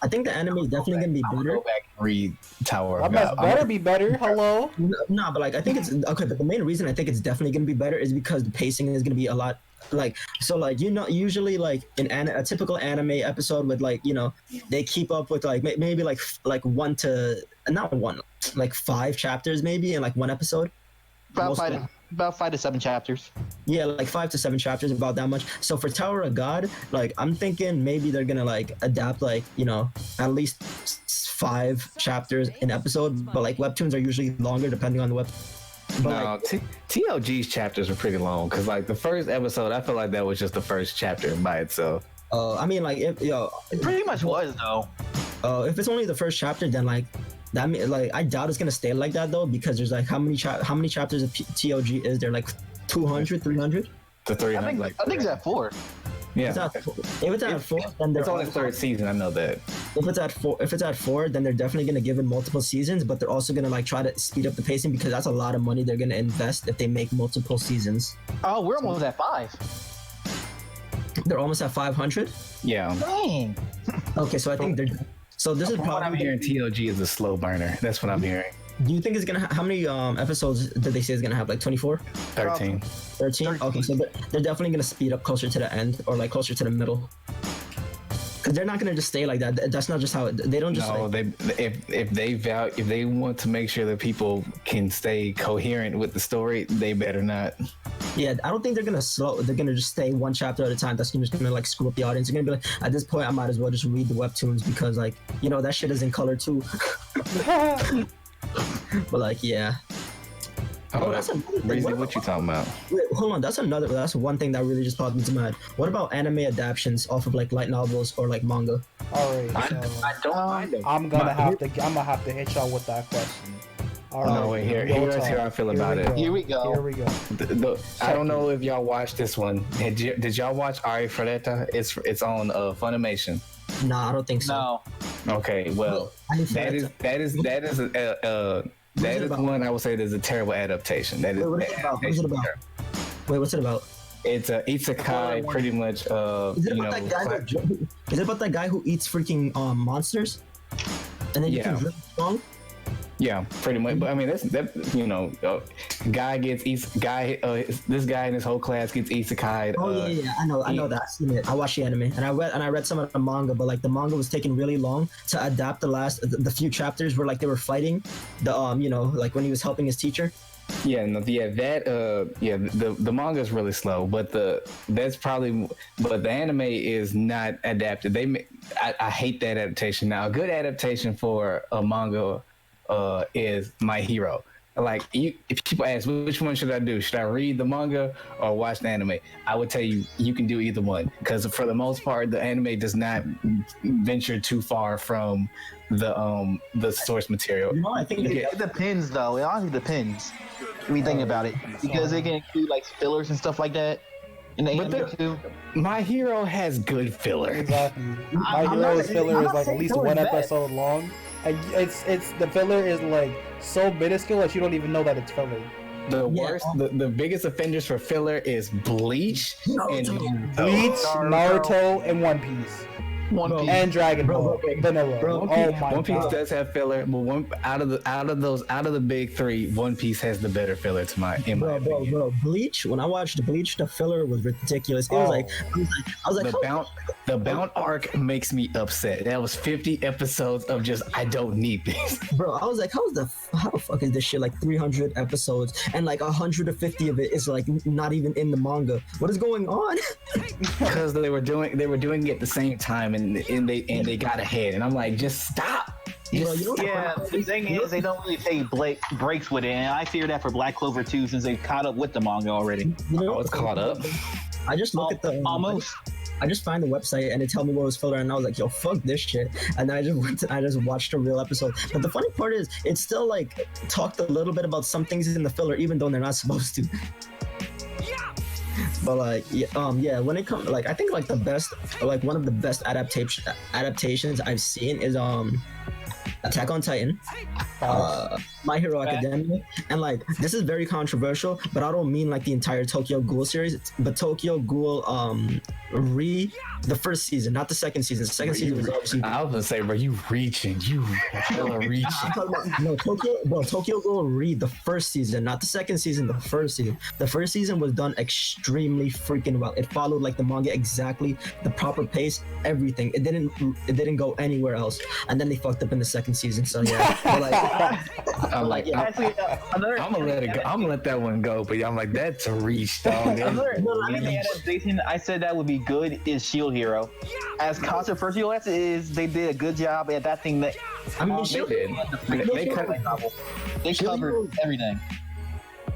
I think the anime is definitely gonna be better. Go back and read Tower of That God. better be better. Hello. No, but like I think it's okay. But the main reason I think it's definitely gonna be better is because the pacing is gonna be a lot like so. Like you know, usually like in a typical anime episode with like they keep up with like maybe like 1 to not 1 like 5 chapters maybe in like one episode. About 5 to 7 chapters. Yeah, like 5 to 7 chapters, about that much. So for Tower of God, like I'm thinking maybe they're gonna like adapt like at least 5 chapters an episode, but like webtoons are usually longer depending on the web. But No, TLG's chapters are pretty long because like the first episode, I feel like that was just the first chapter by itself. I mean, like, if It pretty much was though. if it's only the first chapter, then like that mean, like I doubt it's gonna stay like that though, because there's like how many chapters of TLG is there? Like 200, 300? The 300, I think it's at 4. yeah. If it's at 4, then they're It's only the third season. I know that. if it's at 4, then they're definitely gonna give it multiple seasons, but they're also gonna like try to speed up the pacing because that's a lot of money they're gonna invest if they make multiple seasons. Oh, we're almost at 5. They're almost at 500. Yeah. Dang. Okay, so I think they're. So this is From what I'm probably. hearing, TLG is a slow burner. That's what I'm hearing. Do you think it's gonna? How many episodes did they say it's gonna have? Like 24, 13. 13? Okay, so they're definitely gonna speed up closer to the end or like closer to the middle. Because they're not gonna just stay like that. That's not just how they don't just. No, like, if they want to make sure that people can stay coherent with the story, they better not. Yeah, I don't think they're gonna slow. They're gonna just stay one chapter at a time. That's just gonna like screw up the audience. They're gonna be like, at this point, I might as well just read the webtoons because like that shit is in color too. But like, yeah. Oh, that's that's another thing. Breezy, What what you talking about? Wait, hold on. That's one thing that really just popped into my head. What about anime adaptations off of like light novels or like manga? All right, so I don't mind them. I'm gonna have to hit y'all with that question. All right, No, wait, here's how I feel about it. Here we go. Here we go. I don't know if y'all watched this one. Did y'all watch Ari Fredetta? It's on Funimation. Nah, I don't think so. No. Okay, well, I need that is one I would say is a terrible adaptation. That is. Wait, what's it about? What's it about? Wait, what's it about? It's a isekai, pretty much. Is it about that guy? Is it about that guy who eats freaking monsters? And then he Yeah. becomes really strong? Yeah, pretty much. But I mean, this guy in his whole class gets isekai. Oh yeah, I know that. I've seen it. I watched the anime and I read some of the manga, but like the manga was taking really long to adapt the few chapters where like they were fighting like when he was helping his teacher. The manga is really slow, but the anime is not adapted. I hate that adaptation. Now, a good adaptation for a manga is My Hero. Like, if people ask which one should I do, should I read the manga or watch the anime? I would tell you can do either one, because for the most part, the anime does not venture too far from the source material. I think It depends though. It honestly depends. When you think about it, because it can include like fillers and stuff like that in the anime too. My Hero has good filler. Exactly. My I'm Hero's not- filler I'm is not like at saying least filler is one bad. episode long, and it's the filler is like so minuscule that you don't even know that it's filler. The worst, the biggest offenders for filler is Bleach and Naruto. Bleach, Naruto, and One Piece, and Dragon Ball, vanilla. Oh my One Piece god. does have filler, but out of the big three, One Piece has the better filler in my opinion. Bro, Bleach. When I watched Bleach, the filler was ridiculous. It was like, I was like, The Bound arc makes me upset. That was 50 episodes of just I don't need this. bro, I was like, how the fuck is this shit like 300 episodes and like 150 of it is like not even in the manga? What is going on? Because they were doing it at the same time, and they got ahead, and I'm like, just stop. Yeah, the thing is, they don't really take breaks with it, and I fear that for Black Clover too, since they've caught up with the manga already. Oh, it's caught up. I just look at the almost. I just find the website and it tell me what was filler, and I was like, yo, fuck this shit. And then I just watched a real episode. But the funny part is, it still like talked a little bit about some things in the filler, even though they're not supposed to. But like, yeah, when it comes, like, I think like one of the best adaptations I've seen is Attack on Titan, My Hero Academia, and like this is very controversial, but I don't mean like the entire Tokyo Ghoul series, but Tokyo Ghoul the first season, not the second season. The second season was obviously. I was gonna say, bro, you hella reaching. I'm talking about, no, Tokyo Ghoul the first season, not the second season, the first season. The first season was done extremely freaking well. It followed like the manga exactly, the proper pace, everything. It didn't go anywhere else. And then they fucked up in the second season. So yeah, I'm like, yeah. Actually, another I'm gonna let it go. I'm gonna let that one go. But I'm like, that's a reach, dog. another anime adaptation I said that would be good is Shield Hero. As controversial as it is, they did a good job at adapting that. I mean, They did. They cut. They covered everything.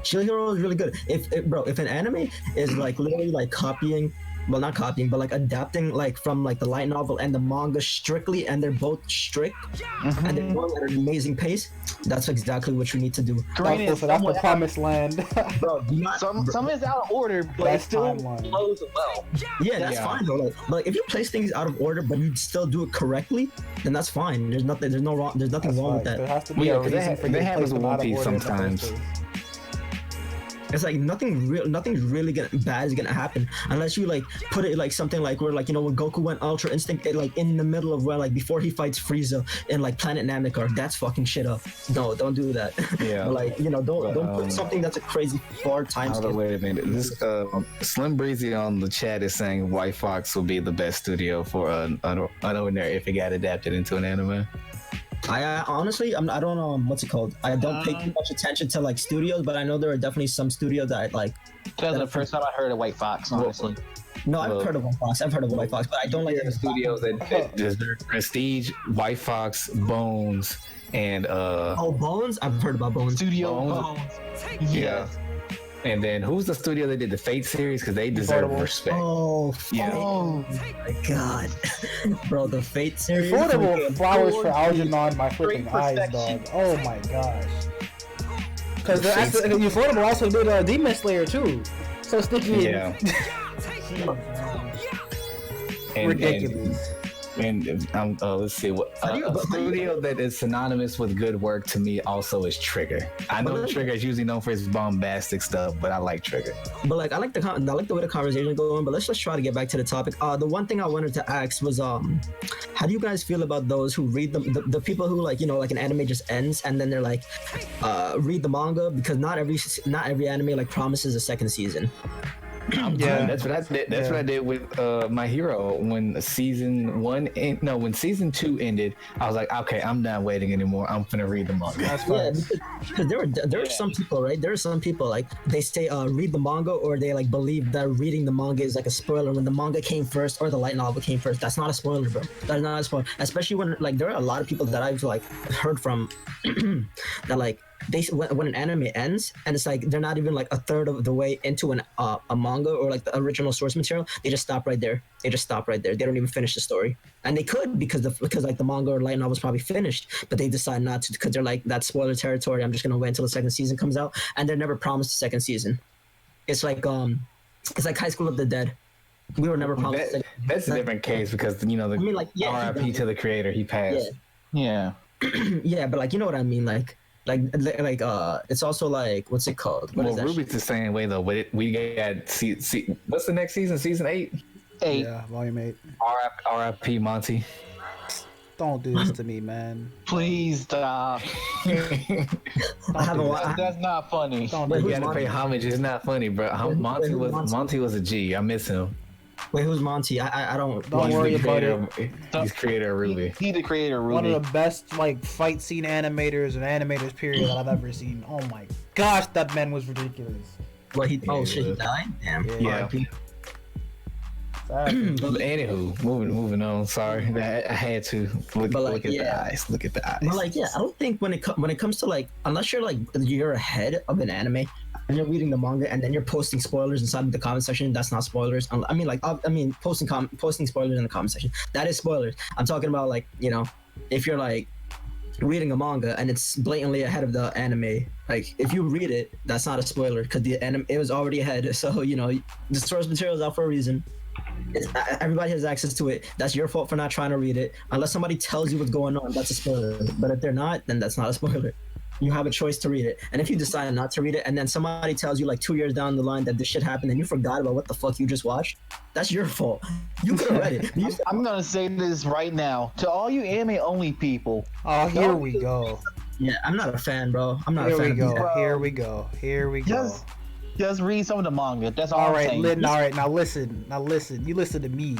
Shield Hero is really good. If an anime is like literally like copying, well, not copying, but like adapting like from like the light novel and the manga strictly, and they're both strict, and they're going at an amazing pace, that's exactly what you need to do. Granted, So that's the promised land. Bro, do not, some is out of order, but it That's still timeline. flows well. yeah, that's fine though. But like, if you place things out of order, but you still do it correctly, then that's fine. There's nothing wrong with There that. has to be Yeah, a 'cause reason for you they to have place us them One out of Piece order in the first sometimes. place. It's like nothing's really bad is gonna happen unless you like put it like something like where like when Goku went Ultra Instinct, it, like in the middle of where like before he fights Frieza in like Planet Namek, that's fucking shit up. No, don't do that. Yeah. But, like don't put something that's a crazy far time Hold on, skip. wait a minute. This Slim Breezy on the chat is saying White Fox will be the best studio for an unordinary if it got adapted into an anime. I honestly, I don't know what's it called. I don't pay too much attention to like studios, but I know there are definitely some studios that like. That's the first time I heard of White Fox, honestly. No, I've heard of White Fox. I've heard of White Fox, but I don't like the Studios that deserve Prestige, White Fox, Bones, and Oh, Bones! I've heard about Bones. Studio Bones. Bones. Yeah. And then who's the studio that did the Fate series? Because they deserve Affordable. respect. Oh, Yeah. Oh, my god, bro! The Fate series. Affordable flowers for Algernon, my Great flipping eyes, perfection. dog. Oh my gosh. Because Affordable also did Demon Slayer too. So sticky. Yeah. And, Ridiculous. And let's see what a studio that is synonymous with good work to me also is Trigger. I know Trigger is usually known for his bombastic stuff, but I like Trigger. But like I like the way the conversation is going. But let's just try to get back to the topic. The one thing I wanted to ask was how do you guys feel about those who read the people who like like an anime just ends and then they're like read the manga, because not every anime like promises a second season. Yeah. That's what I did. That's what I did with My Hero when season 2 ended. I was like, okay, I'm not waiting anymore. I'm gonna read the manga. That's Yeah, fine. because there are some people, right? There are some people like they say read the manga, or they like believe that reading the manga is like a spoiler when the manga came first or the light novel came first. That's not a spoiler, bro. That's not a spoiler. Especially when like there are a lot of people that I've like heard from that like when an anime ends and it's like they're not even like a third of the way into a manga or like the original source material, they just stop right there. They don't even finish the story, and they could because like the manga or light novel is probably finished, but they decide not to because they're like, that's spoiler territory. I'm just gonna wait until the second season comes out, and they're never promised a second season. It's like High School of the Dead. We were never promised. That's a different case because the RIP to the creator, he passed. yeah. Yeah, but like you know what I mean, like it's also like, what's it called? What is that Ruby's the same way though. But we got what's the next season? Season 8. Yeah, volume 8. RIP Monty. Don't do this to me, man. Please stop. I haven't watched. That's not funny. Don't Wait, do You who's this. gotta pay homage. It's not funny, bro. Monty was a G. I miss him. Wait, who's Monty? I don't. Don't He's worry the about creator. it. He's creator of Ruby. He the creator of One Ruby. of the best like fight scene animators and animators period that I've ever seen. Oh my gosh, that man was ridiculous. Well, he Yeah, shit, he died. Damn. Yeah. RIP. Anywho, moving on. Sorry, I had to look at the eyes. Look at the eyes. But like, yeah, I don't think when it comes to like, unless you're ahead of an anime and you're reading the manga and then you're posting spoilers inside of the comment section, that's not spoilers. I mean, posting spoilers in the comment section, that is spoilers. I'm talking about like, if you're like reading a manga and it's blatantly ahead of the anime, like if you read it, that's not a spoiler because the anime, it was already ahead. So the source material is out for a reason. Everybody has access to it. That's your fault for not trying to read it. Unless somebody tells you what's going on, that's a spoiler. But if they're not, then that's not a spoiler. You have a choice to read it. And if you decide not to read it, and then somebody tells you like 2 years down the line that this shit happened and you forgot about what the fuck you just watched, that's your fault. You could have read it. I'm gonna say this right now to all you anime only people. Oh, here we go. Yeah, I'm not a fan, bro. I'm not a Here fan we of go. these guys. Here we go. Here we go. Just read some of the manga. That's all All I'm right, saying. Lynn. All right, now listen. You listen to me.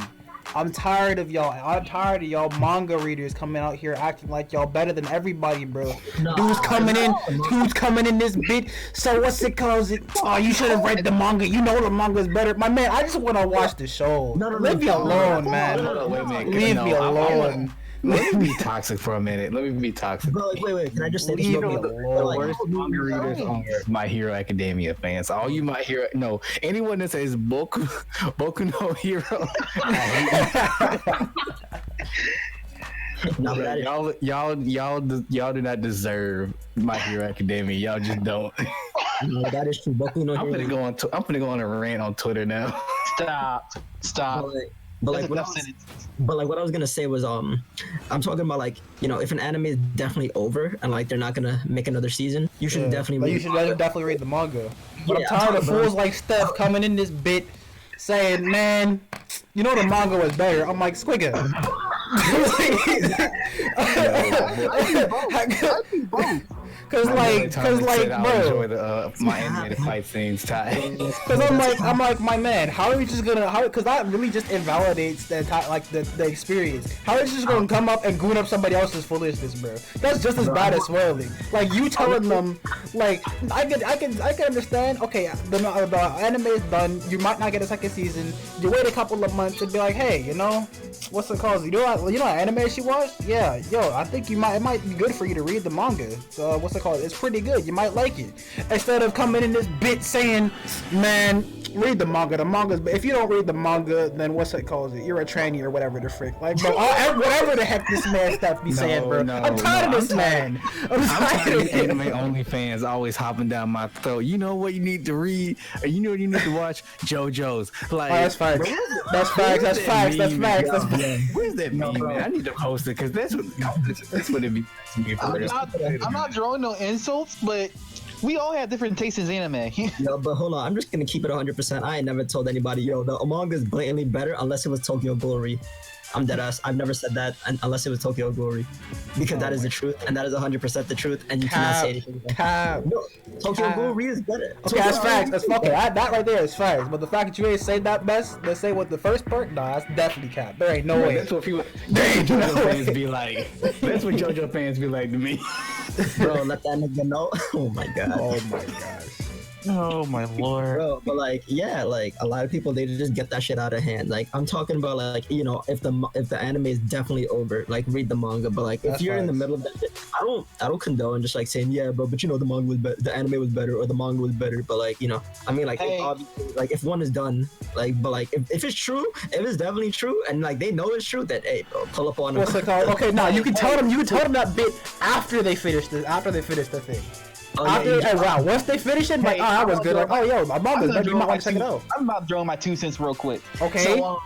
I'm tired of y'all. I'm tired of y'all manga readers coming out here acting like y'all better than everybody, bro. Dude's coming in this bit. So what's it called? Oh, you should have read the manga. You know the manga's better. My man, I just want to watch the show. Leave me alone, man. Wait a minute. Leave me alone. Let me be toxic for a minute. Let me be toxic. Bro, like, wait. Can I just say this? You real know quick? the But, like, worst manga readers are My Hero Academia fans. All you My Hero, no, anyone that says Boku no Hero, no, but that is- y'all do not deserve My Hero Academia. Y'all just don't. no, that is true. Boku no I'm Hero. gonna go on a rant on Twitter now. Stop. But That's like, enough sentence. what I was gonna say was I'm talking about like, you know, if an anime is definitely over and like they're not gonna make another season, you should definitely Like, read you should definitely read the manga. But Yeah, I'm tired of I'm talking fools like Steph coming in this bit saying, "Man, you know the manga was better." I'm like, Squigga. Cause like, I'll enjoy bro. the my animated fight scenes. Ty. Cause I'm like, my man. How are you just gonna? Cause that really just invalidates the entire, like the experience. How are you just gonna come up and goon up somebody else's foolishness, bro? That's just as bad as swirling. Like you telling them, like I can understand. Okay, the anime is done. You might not get a second season. You wait a couple of months and be like, hey, you know, what's it called? You know what anime she watched? Yeah, yo, I think it might be good for you to read the manga. So what's it called? It's pretty good. You might like it. Instead of coming in this bit saying, man, read the manga. The manga's. If you don't read the manga, then what's it called? You're a tranny or whatever the frick. Like, bro, whatever the heck this man stuff be saying, bro. I'm tired of this man. I'm tired of anime OnlyFans always hopping down my throat. You know what you need to read? Or you know what you need to watch? JoJo's. Like, that's facts. That's facts. That's facts. That's facts. That's facts. Where's that meme, man? I need to post it because that's what it be. I'm not drawing no insults, but we all have different tastes in anime. Yo, but hold on, I'm just gonna keep it 100%. I ain't never told anybody, yo, the manga is blatantly better unless it was Tokyo Glory. I'm dead ass. I've never said that unless it was Tokyo Glory, because that is the truth, and that is 100% the truth, and you cannot say anything. No, Tokyo Glory is better. Okay, that's facts. That's fucking. That right there is facts. But the fact that you ain't say that best, let's say what the first part, nah, that's definitely cap. There ain't no way. That's what people. JoJo fans be like. That's what JoJo fans be like to me. Bro, let that nigga know. Oh my god. Oh my gosh. Oh my lord. Bro, but like, yeah, like a lot of people, they just get that shit out of hand. Like, I'm talking about like, you know, if the anime is definitely over, like read the manga. But like, if you're in the middle of that shit, I don't condone just like saying, yeah, but you know, the manga was better, the anime was better, or the manga was better. But like, you know, I mean, like, if obviously, like if one is done, like, but like if it's true, if it's definitely true, and like they know it's true, then hey, bro, pull up on them. What's it called? Okay, nah, you can tell them. You can tell them that bit after they finish the thing. Oh, Wow, once they finish it, like, oh, that was good. Like, oh, yo, my manga's better. You might want to check it out. I'm about to throw my 2 cents real quick. Okay. So,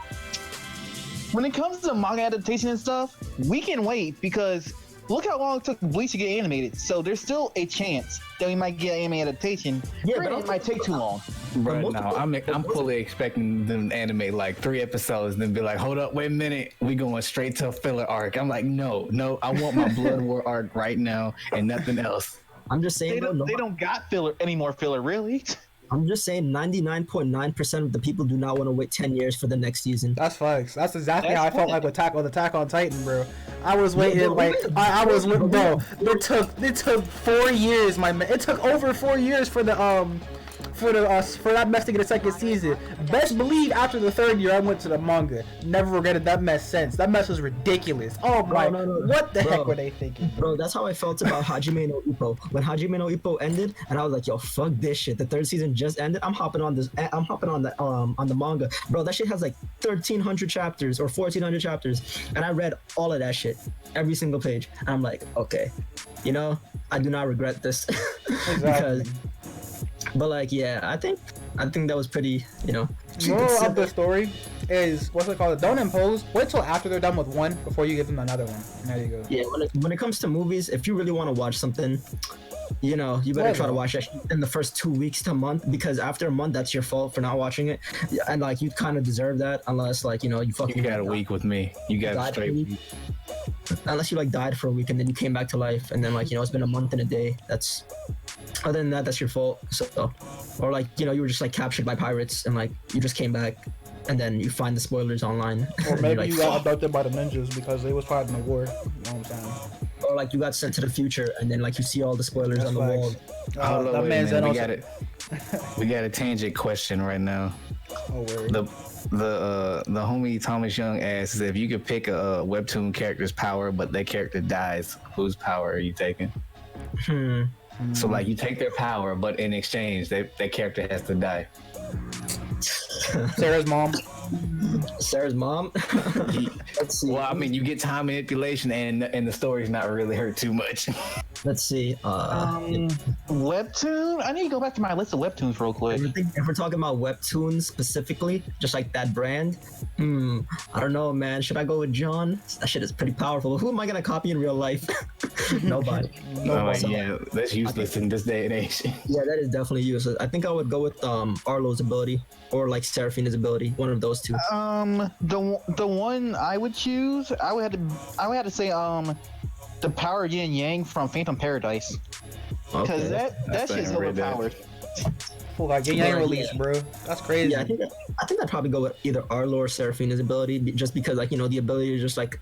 when it comes to manga adaptation and stuff, we can wait because look how long it took Bleach to get animated. So there's still a chance that we might get anime adaptation. Yeah, but but it might take too long. Right now, I'm fully expecting them to animate like 3 episodes, and then be like, hold up, wait a minute, we going straight to a filler arc. I'm like, no, I want my Blood War arc right now and nothing else. I'm just saying, They don't got any more filler, really. I'm just saying 99.9% of the people do not want to wait 10 years for the next season. That's facts. That's exactly how I felt like with Attack on Titan, bro. I was waiting I was bro. It took 4 years, my man. It took over 4 years for that mess to get a second season. Best believe after the 3rd year I went to the manga. Never regretted that mess since. That mess was ridiculous. Oh my, what the heck were they thinking? Bro, that's how I felt about Hajime no Ippo. When Hajime no Ippo ended, and I was like, yo, fuck this shit. The 3rd season just ended. I'm hopping on the manga. Bro, that shit has like 1,300 chapters or 1,400 chapters. And I read all of that shit. Every single page. And I'm like, okay, you know, I do not regret this. Exactly. But like, yeah, I think that was pretty, you know. Moral of the story is, what's it called? Don't impose. Wait till after they're done with one before you give them another one. And there you go. Yeah, when it comes to movies, if you really want to watch something, you know, you better try to watch that in the first 2 weeks to a month, because after a month, that's your fault for not watching it. Yeah, and like, you kind of deserve that, unless like, you know, you got a week with me. You got a straight week. Unless you like died for a week and then you came back to life, and then like, you know, it's been a month and a day. Other than that, that's your fault. So, or like, you know, you were just like captured by pirates and like you just came back, and then you find the spoilers online. Or maybe like, you got abducted by the ninjas because they was fighting the war. You know what I'm saying? Or like you got sent to the future, and then like you see all the spoilers on the wall. We got a tangent question right now. Oh, word. The homie Thomas Young asks if you could pick a webtoon character's power, but their character dies, whose power are you taking? So like you take their power, but in exchange, their character has to die. Sarah's mom. Sarah's mom. Let's see. Well, I mean, you get time manipulation, and the story's not really hurt too much. Let's see. Webtoon? I need to go back to my list of webtoons real quick. If we're talking about webtoons specifically, just like that brand, I don't know, man. Should I go with John? That shit is pretty powerful. Who am I gonna copy in real life? Nobody. Yeah, that's useless in this day and age. Yeah, that is definitely useless. I think I would go with Arlo's ability or like Seraphina's ability. One of those two. The one I would choose, I would have to say the power yin yang from Phantom Paradise, because Okay. that shit's overpowered. Full got Yin Yang release, bro. That's crazy. Yeah, I think I'd probably go with either Arlo or Seraphina's ability, just because like the ability is just like.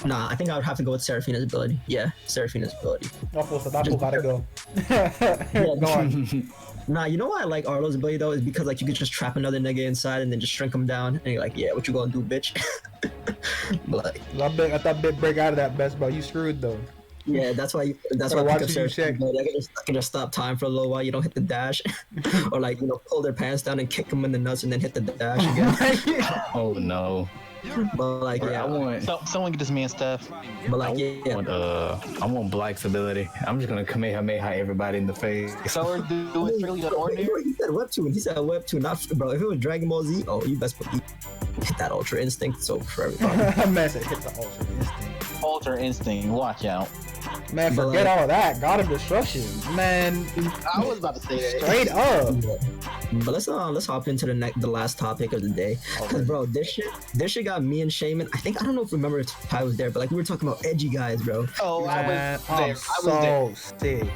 Nah, I think I would have to go with Seraphina's ability. Yeah, Seraphina's ability. That fool gotta go. Yeah, Go on. Nah, you know why I like Arlo's ability though is because like you could just trap another nigga inside and then just shrink him down, and you're like, yeah, what you gonna do, bitch? But like, Let that bit break out of that best, bro. You screwed though. yeah, that's why I pick watch up you Seraphina's check. ability. I can just stop time for a little while. You don't hit the dash, or like pull their pants down and kick them in the nuts and then hit the dash again. Oh no! But like, yeah, I want. Someone get this man stuff. but like, yeah. I want Black's ability. I'm just gonna Kamehameha everybody in the face. So we're doing really ordinary. He said webtoon. He said webtoon, not bro. If it was Dragon Ball Z, oh, you best believe hit that Ultra Instinct. So for everybody. Man said hit the ultra instinct. Ultra instinct. Watch out. Man, But, forget like- all that. God of Destruction. Man, I was about to say that. straight up. But let's hop into the last topic of the day, because bro, this shit got me and Shaman. I don't know if remember if I was there, but like we were talking about edgy guys, bro. Oh, Man, I I'm was there. so sick.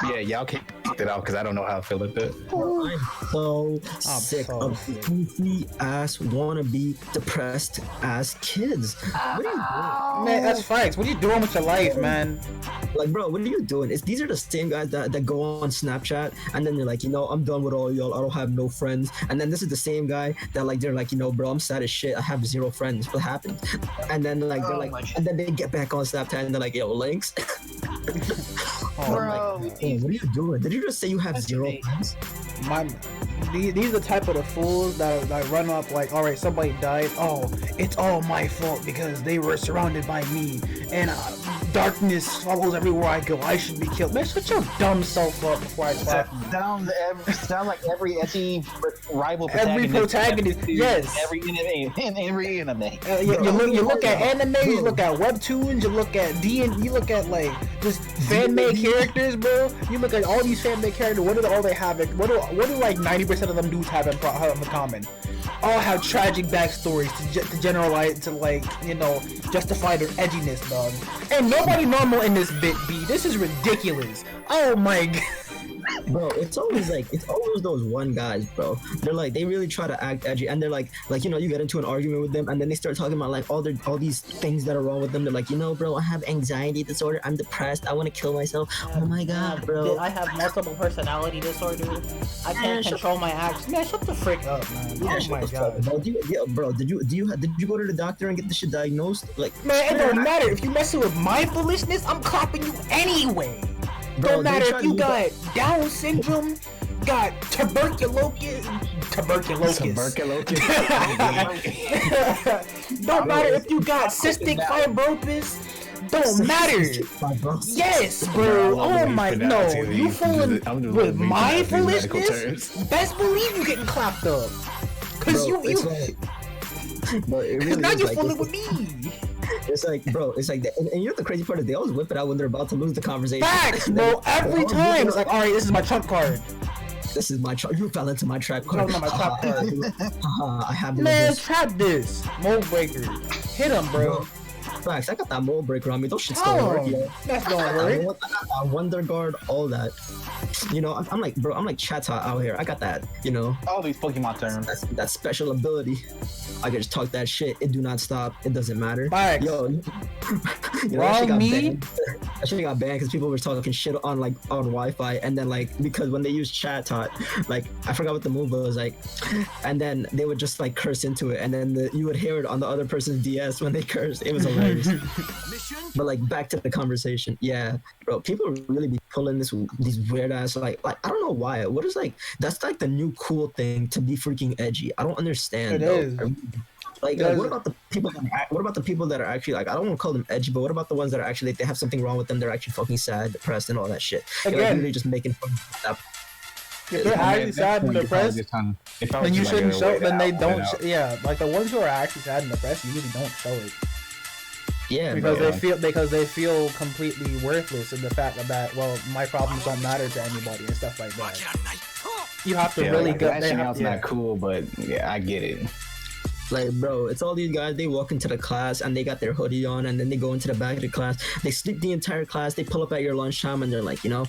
Yeah, y'all kicked it out because I don't know how I feel about that. I'm so sick so of sick. goofy ass wannabe depressed ass kids. What are you doing? Man, that's facts. What are you doing with your life, man? Like, bro, what are you doing? These are the same guys that go on Snapchat and then they're like, I'm done with all y'all. I don't have no friends. And then this is the same guy that like they're like, bro, I'm sad as shit. I have 0 friends. What happened? And then like they're like, and then they get back on Snapchat and they're like, yo, links. Oh, Bro, Hey, what are you doing? Did you just say you have 0 friends? These are the type of the fools that like run up like, all right, somebody died. Oh, it's all my fault because they were surrounded by me, and darkness follows everywhere I go. I should be killed. Man, shut your dumb self up before I slap you. Sound like every ecchi rival Every protagonist, yes. Every anime, in every anime. You look at anime, you look at webtoons, you look at D&D, you look at like just fan-made characters, bro. You look at all these fan-made characters. What do all they have? What do like 90% of them dudes have in common? All have tragic backstories to generalize to like justify their edginess, dog. And nobody normal in this bit B. This is ridiculous. Oh my god. Bro, it's always those one guys, bro. They're like, they really try to act edgy, and they're like you get into an argument with them, and then they start talking about like all these things that are wrong with them. They're like, bro, I have anxiety disorder. I'm depressed. I want to kill myself. Oh my god, bro. I have multiple personality disorder. I can't control my actions. Man, shut the frick up, man. Yeah, Oh shut my the fuck god. up, bro. Did you go to the doctor and get this shit diagnosed? Like, Man, it don't matter if you messing with my foolishness. I'm copping you anyway. bro, Don't they matter try if to you use got Down syndrome, got tuberculosis. Don't matter if you got cystic fibrosis. Don't matter. Yes, bro. Oh my, no. You fooling with my foolishness? Best believe you getting clapped up. Cause Bro, you. But it really Now is you like, fooling with me. it's like, bro, it's like that. And you know the crazy part is they always whip it out when they're about to lose the conversation. Facts, bro. Every time it's like, all right, this is my trump card. This is my trap. You fell into my trap No, card. not my trap card. I have Man, this. trap this. Mold breaker. Hit him, bro. Facts. I got that mold breaker on me. Those shit Tell still work, 'em. yo. That's don't work. I got that Wonder Guard, all that. You know, I'm like, bro, I'm like Chata out here. I got that, you know, All these Pokemon terms. that special ability. I can just talk that shit. It do not stop. It doesn't matter. Facts. Yo, you know, Wrong that shit got me? banned. That shit got banned because people were talking shit on Wi-Fi, and then like because when they used chat tot, like I forgot what the move was like, and then they would just like curse into it, and then you would hear it on the other person's DS when they cursed. It was hilarious. But like back to the conversation, yeah, bro, people really be pulling these weird ass like I don't know why. What is like that's like the new cool thing to be freaking edgy. I don't understand. It though. is. Like, what about the people? What about the people that are actually like? I don't want to call them edgy, but what about the ones that are actually like, they have something wrong with them? They're actually fucking sad, depressed, and all that shit. They're like, Again. really just making fun of stuff. If they're actually sad and depressed, then you shouldn't show. Then they don't. Yeah, like the ones who are actually sad and depressed usually don't show it. Yeah, because bro. they feel completely worthless in the fact that well my problems don't matter to anybody and stuff like that. You have to really go. Lashing out's not cool, but yeah, I get it. Like, bro, it's all these guys. They walk into the class and they got their hoodie on, and then they go into the back of the class. They sleep the entire class. They pull up at your lunchtime, and they're like, you know,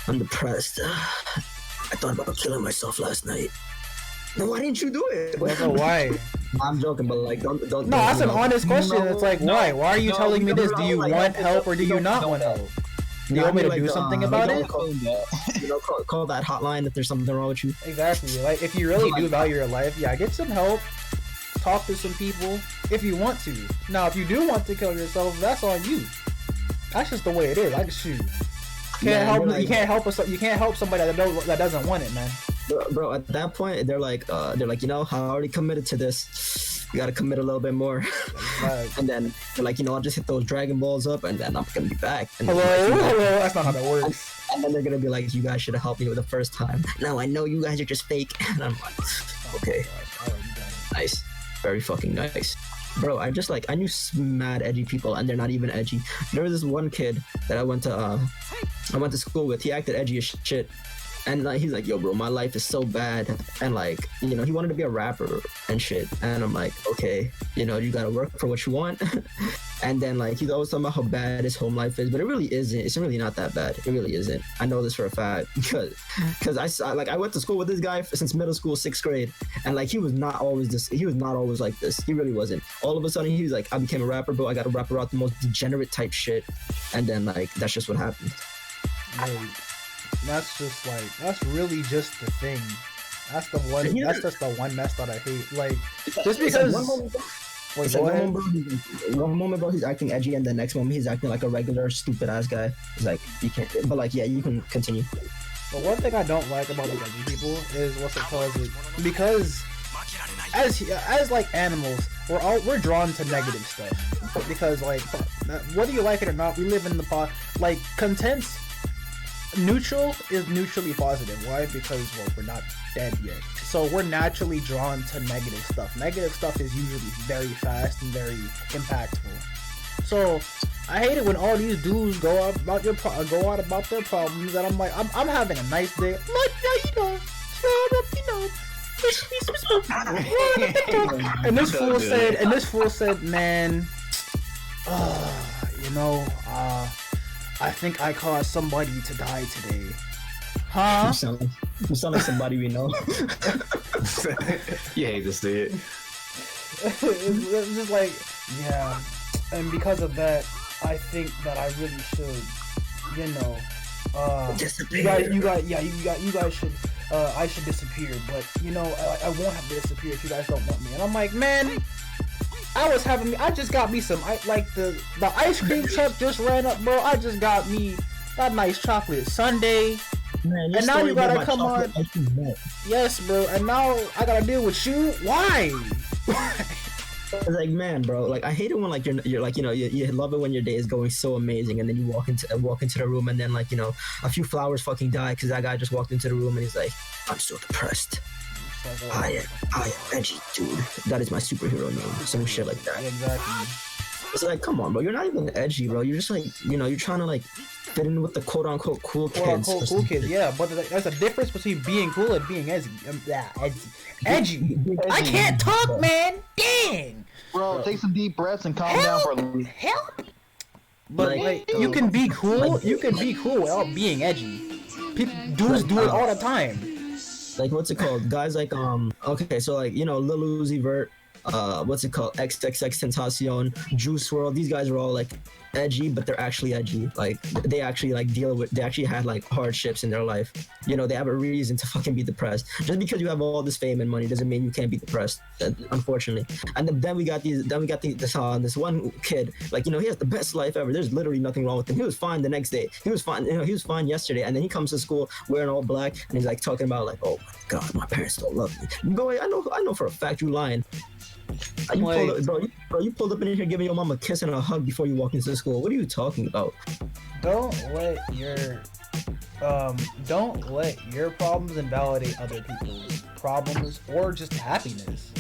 I'm depressed. I thought about killing myself last night. Then why didn't you do it? I don't know why. I'm joking, but like, don't. No, that's an honest question. It's like, why? Why are you telling me this? Do you want help or do you not want help? Do you want me to do something about it? You know, call that hotline if there's something wrong with you. Exactly. Like, if you really do value your life, yeah, get some help. Talk to some people if you want to. Now, if you do want to kill yourself, that's on you. That's just the way it is. I just shoot. You can't help somebody that doesn't want it, man. Bro, at that point, they're like, you know, I already committed to this. You gotta commit a little bit more. And then they're like, you know, I'll just hit those Dragon Balls up, and then I'm gonna be back. And hello, like, that's not how that works. And then they're gonna be like, you guys should have helped me with the first time. No, I know you guys are just fake. And I'm like, okay, nice, very fucking nice. Bro, I knew mad edgy people, and they're not even edgy. There was this one kid that I went to school with. He acted edgy as shit. And like he's like, yo, bro, my life is so bad, and like, you know, he wanted to be a rapper and shit. And I'm like, okay, you know, you gotta work for what you want. And then like he's always talking about how bad his home life is, but it really isn't. It's really not that bad. It really isn't. I know this for a fact because I went to school with this guy since middle school, 6th grade, and like he was not always this. He was not always like this. He really wasn't. All of a sudden, he was like, I became a rapper, bro. I got to rap about the most degenerate type shit, and then like that's just what happened. That's really just the thing. That's the one. That's just the one mess that I hate. Like, just because. One moment, bro, he's acting edgy, and the next moment he's acting like a regular stupid ass guy. It's like you can't. But like, yeah, you can continue. But one thing I don't like about like edgy people is what's it called? Because as like animals, we're drawn to negative stuff. Because like whether you like it or not, we live in the like content's neutral is neutrally positive. Why? Because well, we're not dead yet, so we're naturally drawn to negative stuff. Negative stuff is usually very fast and very impactful. So I hate it when all these dudes go out about their problems, and I'm like, I'm having a nice day. I'm like, yeah, and this fool said, man, I think I caused somebody to die today. Huh? You sound like somebody we know. You hate to see it. It's just like, yeah. And because of that, I think that I really should, you guys should, I should disappear. But, I won't have to disappear if you guys don't want me. And I'm like, man, I just got me some, the ice cream truck just ran up, bro. I just got me that nice chocolate sundae. Man, and now you gotta come on. Yes, bro. And now I gotta deal with you. Why? It's like, man, bro. Like, I hate it when like you're like, you love it when your day is going so amazing, and then you walk into the room, and then like, a few flowers fucking die because that guy just walked into the room and he's like, I'm so depressed. I am edgy, dude. That is my superhero name. Some shit like that. Exactly. It's like, come on, bro. You're not even edgy, bro. You're just like, you're trying to like fit in with the quote-unquote cool kids. Cool kids, yeah. But there's a difference between being cool and being edgy. Edgy. I can't talk, man. Dang. Bro, take some deep breaths and calm down for a little. Help! But Like, you can be cool. You can be cool without being edgy. Dudes do it all the time. Like, what's it called? Guys like okay, so like, you know, Lil Uzi Vert, what's it called? XXX Tentacion, Juice WRLD. These guys are all like edgy, but they're actually edgy. Like, they actually like they actually had like hardships in their life. You know, they have a reason to fucking be depressed. Just because you have all this fame and money doesn't mean you can't be depressed, unfortunately. And then we got this one kid, like, you know, he has the best life ever. There's literally nothing wrong with him. He was fine the next day. He was fine, you know, he was fine yesterday, and then he comes to school wearing all black, and he's like talking about like, oh my god, my parents don't love me. Boy, I know for a fact you lying. You pulled up in here giving your mom a kiss and a hug before you walk into school. What are you talking about? Don't let your problems invalidate other people's problems or just happiness.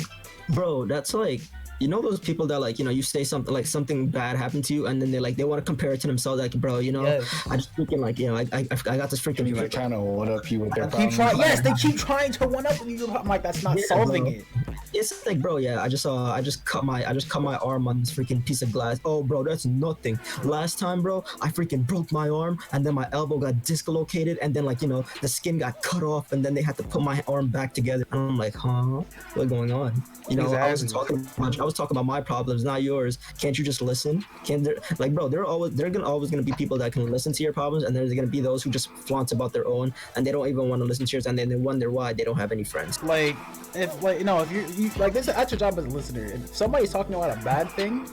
Bro, that's like, you know those people that, like, you know, you say something like something bad happened to you, and then they want to compare it to themselves, like, bro, you know, Yes. I just freaking, like, you know, I got this freaking Like trying to one up you with their They keep trying to one up you. I'm like, that's not solving bro. it. It's like, bro, yeah, I just cut my arm on this freaking piece of glass. Oh, bro, that's nothing. Last time, bro, I freaking broke my arm, and then my elbow got dislocated, and then, like, you know, the skin got cut off, and then they had to put my arm back together. And I'm like, huh, what's going on? You know, Exactly. I was talking about my problems, not yours. Can't you just listen? Can't there, like, bro, there are always gonna be people that can listen to your problems, and there's gonna be those who just flaunt about their own, and they don't even want to listen to yours, and then they wonder why they don't have any friends. Like, if you like this, that's your job as a listener. If somebody's talking about a bad thing,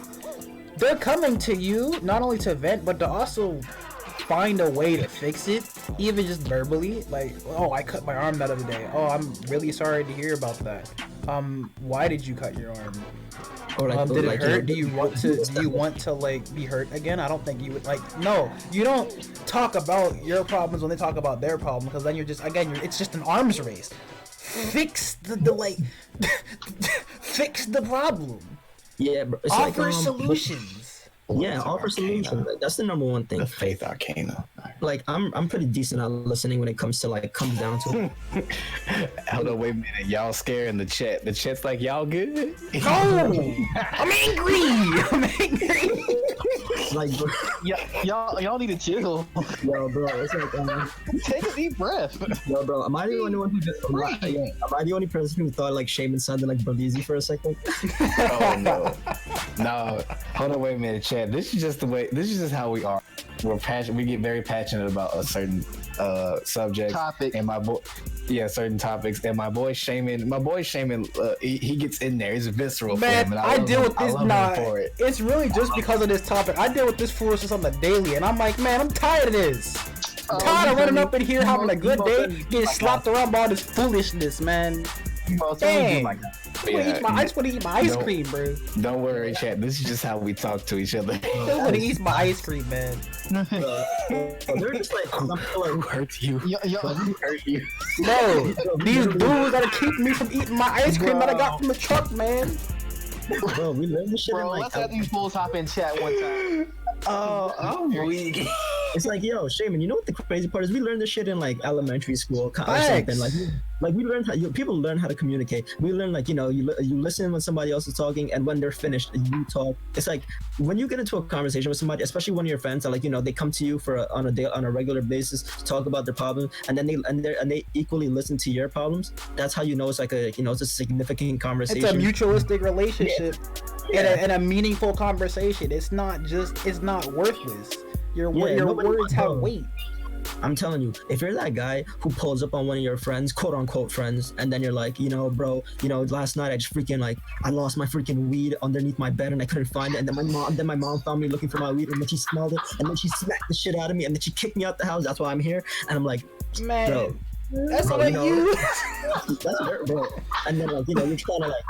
they're coming to you not only to vent, but to also find a way to fix it, even just verbally. Like, oh, I cut my arm the other day. Oh, I'm really sorry to hear about that. Why did you cut your arm? Or like, Did it like, hurt? you know, Do you want to like be hurt again? I don't think you would. Like, no, you don't talk about your problems when they talk about their problem, because then it's just an arms race. Fix the like, fix the problem. Yeah, bro. It's Offer like, solutions. Yeah, offer solutions. Like, that's the number one thing. The Faith Arcana. Like, I'm pretty decent at listening when it comes down to it. Hold on, wait a minute. Y'all scaring the chat. The chat's like, y'all good? No, I'm angry. Like, bro, Y'all need to chill. yo, bro, it's like, Take a deep breath. yo, bro, am I the only one who just, am I the only person who thought like Shaman sounded like Belize for a second? Oh no. No. Hold on, wait a minute, chat. This is just how we are. We're passionate. We get very passionate about a certain subject. Topic. And certain topics. And my boy Shaman, he gets in there. He's visceral for him. Man, And I deal with this now. For it. It's really just because of this topic. I deal with this foolishness on the daily, and I'm like, man, I'm tired of this. I'm tired of running up in here having a good day, getting slapped around by all this foolishness, man. Dang. I just want to eat my ice cream, bro. Don't worry, chat. This is just how we talk to each other. I want to eat my ice cream, man. They're just like, Who hurt you? Who hurt you? No, these dudes gotta keep me from eating my ice cream that I got from the truck, man. bro, we learned this shit Bro, in like, let's have these fools hop in chat one time. Oh, I'm weak. it's like, yo, Shaman, you know what the crazy part is? We learned this shit in like elementary school or something. Like we learned people learn how to communicate. We learn, like, you know, you listen when somebody else is talking, and when they're finished, you talk. It's like when you get into a conversation with somebody, especially one of your friends, that, like, you know, they come to you on a regular basis to talk about their problem, and then they equally listen to your problems. That's how you know it's like it's a significant conversation. It's a mutualistic relationship and a meaningful conversation. It's not worthless. Your words have weight. I'm telling you, if you're that guy who pulls up on one of your friends, quote unquote friends, and then you're like, you know, bro, you know, last night I just freaking, like, I lost my freaking weed underneath my bed and I couldn't find it, and then my mom found me looking for my weed, and then she smelled it, and then she smacked the shit out of me, and then she kicked me out the house. That's why I'm here. And I'm like, Man, bro, that's bro, what you know, you. that's hurt, bro. And then, like, you know, you're trying to, like,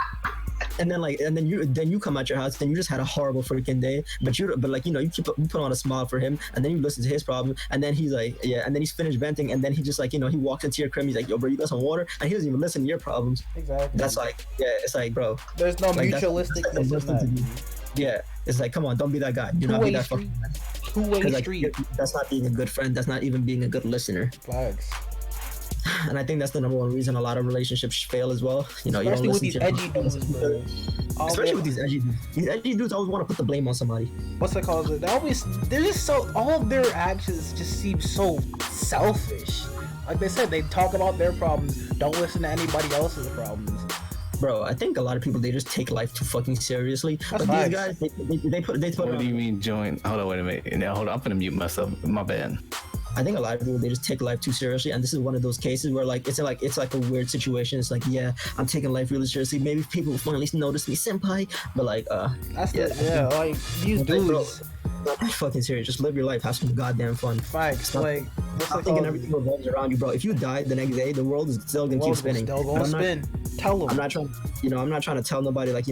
and then you come at your house, and you just had a horrible freaking day, but like, you know, you put on a smile for him, and then you listen to his problem, and then he's like, and then he's finished venting, and then he just, like, you know, he walks into your crib, he's like, yo, bro, you got some water, and he doesn't even listen to your problems. Exactly. That's like, it's like, bro, There's no like, mutualisticness in that. it's like, come on, don't be that guy. Do not be that fucking guy. Two-way 'Cause, like, street. that's not being a good friend. That's not even being a good listener. Flags. And I think that's the number one reason a lot of relationships fail as well. You know, Especially you don't with listen these to edgy dudes, bro. Especially with these edgy dudes. These edgy dudes always want to put the blame on somebody. What's it called? They're just so, all of their actions just seem so selfish. Like they said, they talk about their problems, don't listen to anybody else's problems. Bro, I think a lot of people, they just take life too fucking seriously. That's But these facts. guys, they put What do you mean join? Hold on, wait a minute. Now, hold on, I'm gonna mute myself. My bad. I think a lot of people, they just take life too seriously, and this is one of those cases where like it's like a weird situation. It's like, yeah, I'm taking life really seriously. Maybe people will finally notice me, senpai. But like, That's yeah, like these Like, bro, dudes. not that fucking serious. Just live your life. Have some goddamn fun. Facts. Stop- Like, what's Stop it thinking called? everything revolves around you, bro. If you die the next day, the world is still gonna keep World's spinning. still But gonna I'm not- spin. Tell them. I'm not trying, I'm not trying to tell nobody like,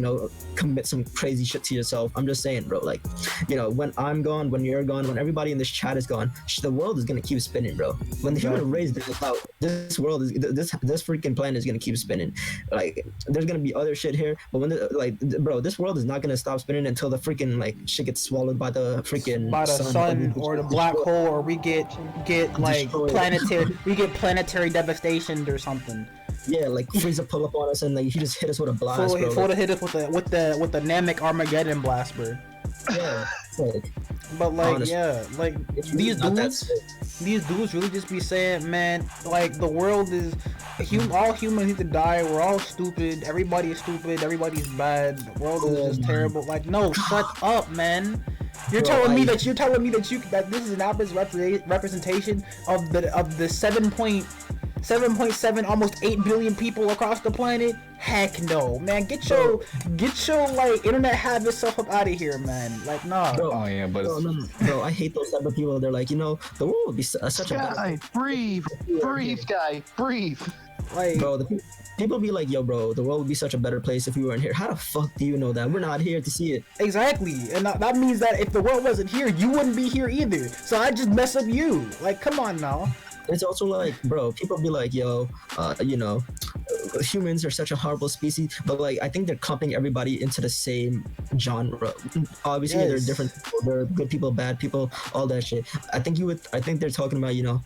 commit some crazy shit to yourself. I'm just saying, bro, like, when I'm gone, when you're gone, when everybody in this chat is gone, the world is gonna keep spinning, bro. When the human race dies out, this world is this freaking planet is gonna keep spinning. Like, there's gonna be other shit here, but when bro, this world is not gonna stop spinning until the freaking like shit gets swallowed by the freaking By the sun or the black hole, or we get like Destroyed. planetary devastation or something. Yeah, like Frieza pull up on us and like he just hit us with a blast, bro. Full to hit us with the Namek Armageddon blast, bro. Yeah, like, But like, honestly, yeah, like it's really these not that dudes, sick. these dudes really just be saying, man, like the world is, all humans need to die. We're all stupid. Everybody is stupid. Everybody's bad. The world is just terrible. Like, no, shut up, man. You're Bro, telling me that this is an average representation of the 7.7, almost 8 billion people across the planet? Heck no, man. Get your like internet habit stuff up out of here, man. Like, nah. Bro, Oh yeah, but bro, I hate those type of people. They're like, the world would be such a better. Sky, breathe, Sky, breathe. Like, Bro, people be like, yo, bro, the world would be such a better place if we weren't here. How the fuck do you know that? We're not here to see it. exactly, and that means that if the world wasn't here, you wouldn't be here either. So I just mess up you. Like, come on now. It's also like, bro, people be like, yo, humans are such a horrible species, but like, I think they're clumping everybody into the same genre. Obviously, there are Yes. different people. There are good people, bad people, all that shit. I think they're talking about,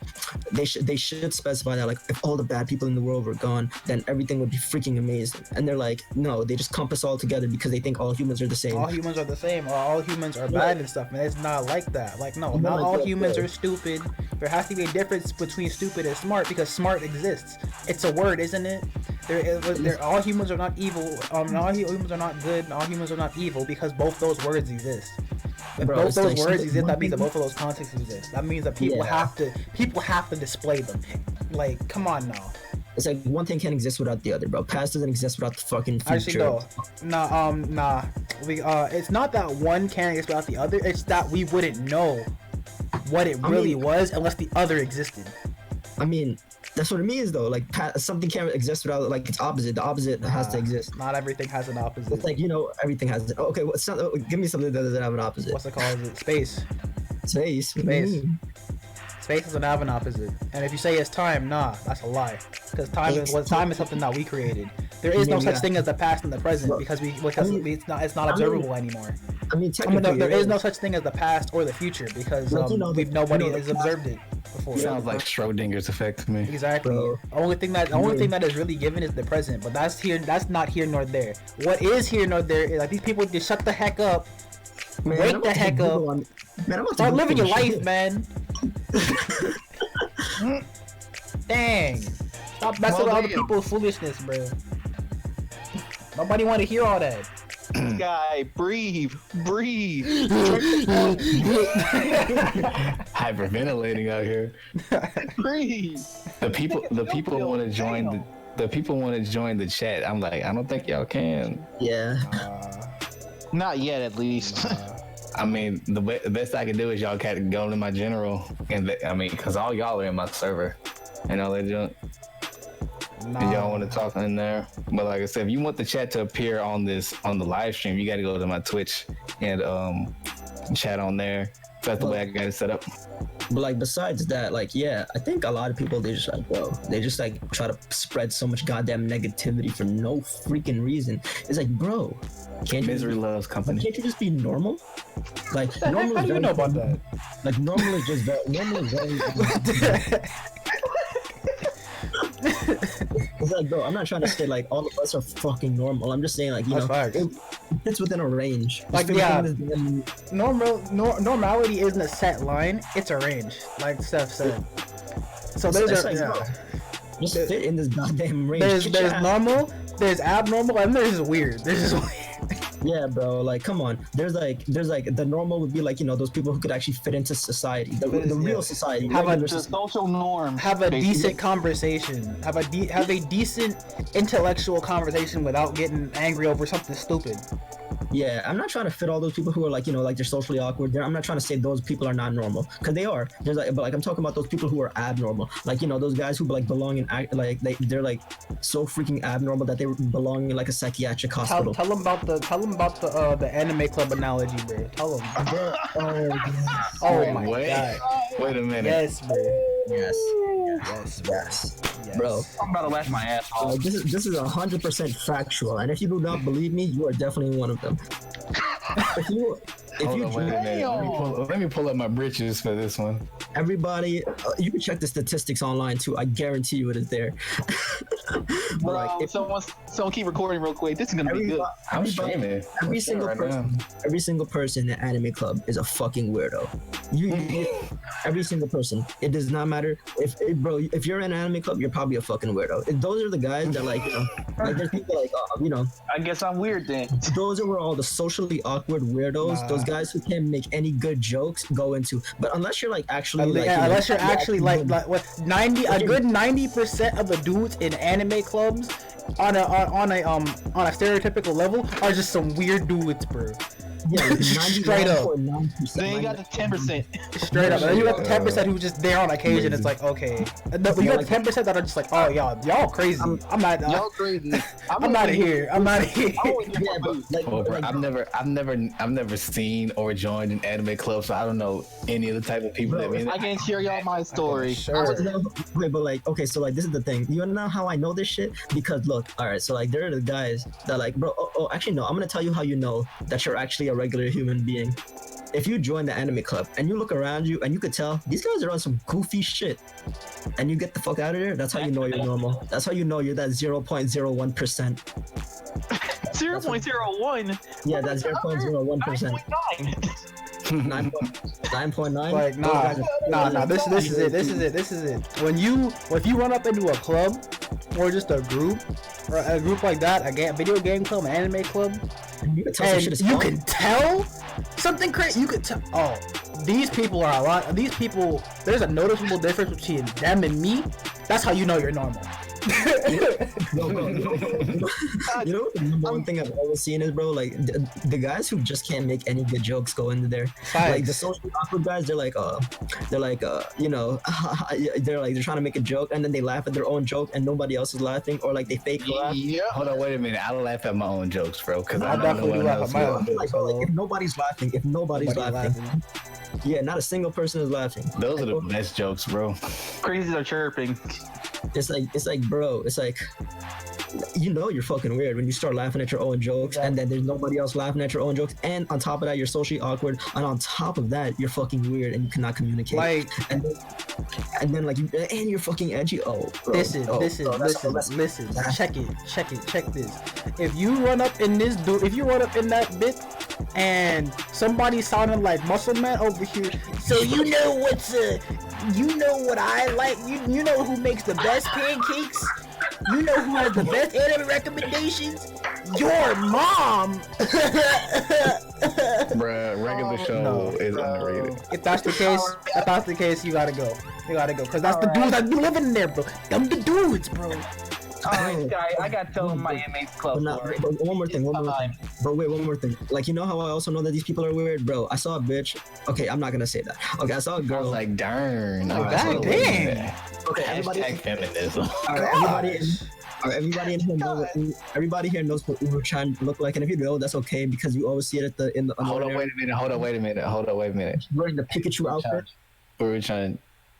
they should specify that, like, if all the bad people in the world were gone, then everything would be freaking amazing. And they're like, no, they just clump us all together because they think all humans are the same. All humans are the same, or all humans are bad and stuff, and it's not like that. Like, no, not like all that, humans bro. are stupid. There has to be a difference between stupid and smart, because smart exists. It's a word, isn't it? All humans are not evil. All humans are not good. And all humans are not evil, because both those words exist. If Bro, both it's those like words some- exist, one that means that thing- both of those contexts exist. That means that people Yeah. have to display them. Like, come on now. It's like one thing can't exist without the other, bro. Past doesn't exist without the fucking future. Actually, no, nah. It's not that one can't exist without the other. It's that we wouldn't know what it really was unless the other existed. I mean, that's what it means, though. Like, something can't exist without, like, its opposite. The opposite has to exist. Not everything has an opposite. It's like, everything has. Okay, give me something that doesn't have an opposite. What's it called? Is it space? Space. What do you Space. mean? Space doesn't have an opposite. And if you say it's time, nah, that's a lie. Because time is something that we created. There is no Maybe such that- thing as the past and the present, Bro, because I mean- it's not observable anymore. I mean, I technically, mean, there it is no such thing as the past or the future, because Like, nobody the has past- observed it before. sounds like Schrodinger's effect to me. Exactly. Bro. The only thing that is really given is the present, but that's not here nor there. What is here nor there is, like, these people just shut the heck up. Man, Wake I'm the about to heck Google up. on- Man, I'm about to Start Google living your this life, shit. man. Dang. Stop messing with Well, other damn. people's foolishness, bro. Nobody want to hear all that. Sky, breathe. Hyperventilating out here. Breathe. The people want to join the people want to join the chat. I'm like, I don't think y'all can. Yeah. Not yet, at least. I mean, the best I can do is y'all can go to my general, and because all y'all are in my server, and all that junk. And y'all want to talk in there, but like I said, if you want the chat to appear on the live stream, you got to go to my Twitch and chat on there. That's the way I got it set up. But like, besides that, like, yeah, I think a lot of people, they just like try to spread so much goddamn negativity for no freaking reason. It's like, bro, Misery loves company. can't you just be normal? Like, How normal do is you very know about that? Like, normal is just very It's like, bro, I'm not trying to say like all of us are fucking normal. I'm just saying like, you That's know, facts. it fits within a range. Like, Just yeah. everything Normality isn't a set line; it's a range, like Steph said. So It's there's like, a bro, just fit in this goddamn range. there's Get your there's ass- normal, there's abnormal, and there's weird. There's just weird. Yeah, bro. Like, come on. There's like the normal would be like, you know, those people who could actually fit into society, the real society. Have a- regular The society. social norm. Have a basically. decent conversation. Have a decent intellectual conversation without getting angry over something stupid. Yeah, I'm not trying to fit all those people who are like, you know, like they're socially awkward. I'm not trying to say those people are not normal, because they are. There's like, but like I'm talking about those people who are abnormal, like, you know, those guys who like belong in like they're like so freaking abnormal that they belong in like a psychiatric hospital. Tell them about the anime club analogy, bro. Tell them. Oh my Wait. god. Wait a minute. Yes, bro. Yes, Yes, yes, yes. bro. I'm about to lash my ass off. This is 100% factual, and if you do not believe me, you are definitely one of them. If you Hold on, wait a minute. Damn. Let me pull up my britches for this one. everybody, you can check the statistics online too. I guarantee you it is there. But Bro, like, if someone keep recording real quick. This is gonna be good. I'm everybody- streaming. every I'm single streaming right person, every single person in the anime club is a fucking weirdo. Every single person. It does not matter bro. If you're in an anime club, you're probably a fucking weirdo. Those are the guys that like, you know, like there's people like, you know, I guess I'm weird then. those are where all the socially awkward weirdos, Nah. those guys who can't make any good jokes, go into. But unless you're like actually, like, Yeah, you know, unless you're actually good- like what 90% of the dudes in anime clubs on a stereotypical level are just some weird dudes, bro. yeah, like Straight up. 99.9%, They ain't got the 10%. Straight up. And then you got the 10% who's just there on occasion. It's like, okay. No, you got the 10% that are just like, oh y'all crazy. I'm not. Y'all crazy. I'm out of here. I'm out of here. Yeah, but like, Well, bro, like, I've never seen or joined an anime club, so I don't know any of the type of people that be in I it. can share y'all my story. Sure. wait, but like, okay, so like, this is the thing. You wanna know how I know this shit? Because look, all right, so like, there are the guys that like, bro. Oh, actually, no. I'm gonna tell you how you know that you're actually a regular human being. If you join the anime club and you look around you and you could tell these guys are on some goofy shit, and you get the fuck out of there, that's how you know you're normal. That's how you know you're that 0.01%. 0.01. Yeah, that's 0.01%. 9.9. Like nah. This is it. When you run up into a club or just a group like that, video game club, an anime club, You can tell some and shit is you fun. can tell something crazy. You could tell. Oh, these people are a lot. These people. There's a noticeable difference between them and me. That's how you know you're normal. No, bro, you know what the number one thing I've always seen is, bro, like the guys who just can't make any good jokes go into there. Like the socially awkward guys, they're like, you know, they're trying to make a joke and then they laugh at their own joke and nobody else is laughing, or like they fake laugh. Yeah. Hold on, wait a minute. I laugh at my own jokes, bro, because I I know definitely no one laugh at else my will. own jokes. Like, bro, like if nobody's laughing, yeah, not a single person is laughing. Those are the best jokes, bro. Crazies are chirping. It's like, bro, it's like, you know, you're fucking weird when you start laughing at your own jokes and then there's nobody else laughing at your own jokes, and on top of that you're socially awkward, and on top of that you're fucking weird and you cannot communicate, Like, and then like and you're fucking edgy. Oh, bro. listen. Check this. If you run up in that bit and somebody sounding like Muscle Man over here, so you know what I like, you know who makes the best pancakes, you know who has the best anime recommendations, your mom. Bruh, regular show is underrated. If that's the case, you gotta go, cause that's the dudes that be living in there, bro. Them the dudes, bro. Alright, guy, I gotta tell him my MA club story. But one more thing. But wait, one more thing. Like, you know how I also know that these people are weird, bro? I saw a bitch. Okay, I'm not gonna say that. Okay, I saw a I was girl. like, darn. Like, I was dang. Okay, everybody. Hashtag feminism. Everybody here knows what Uruchan look like, and if you don't, that's okay because you always see it in the. Hold on, wait a minute. Wearing the Pikachu outfit. Uruchan,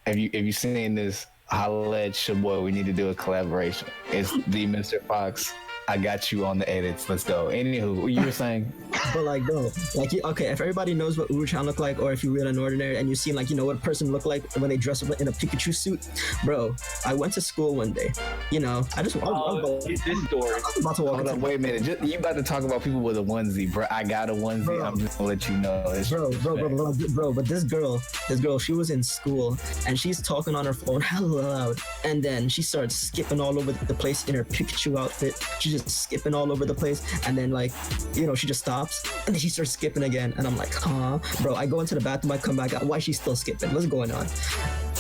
have you seen this? Holla at your boy. We need to do a collaboration. It's the Mr. Fox I got you on the edits. Let's go. Anywho, what you were saying? But like, bro, like, okay, if everybody knows what Uruchan look like, or if you read an ordinary and you seen like, what a person look like when they dress up in a Pikachu suit, bro. I went to school one day. I just this story. I was about to walk Hold on, wait a minute. You about to talk about people with a onesie, bro? I got a onesie. Bro. I'm just gonna let you know. Bro, but this girl, she was in school and she's talking on her phone hella loud, and then she starts skipping all over the place in her Pikachu outfit. She's just skipping all over the place, and then like, she just stops, and then she starts skipping again, and I'm like, bro. I go into the bathroom, I come back out. Why is she still skipping? What's going on?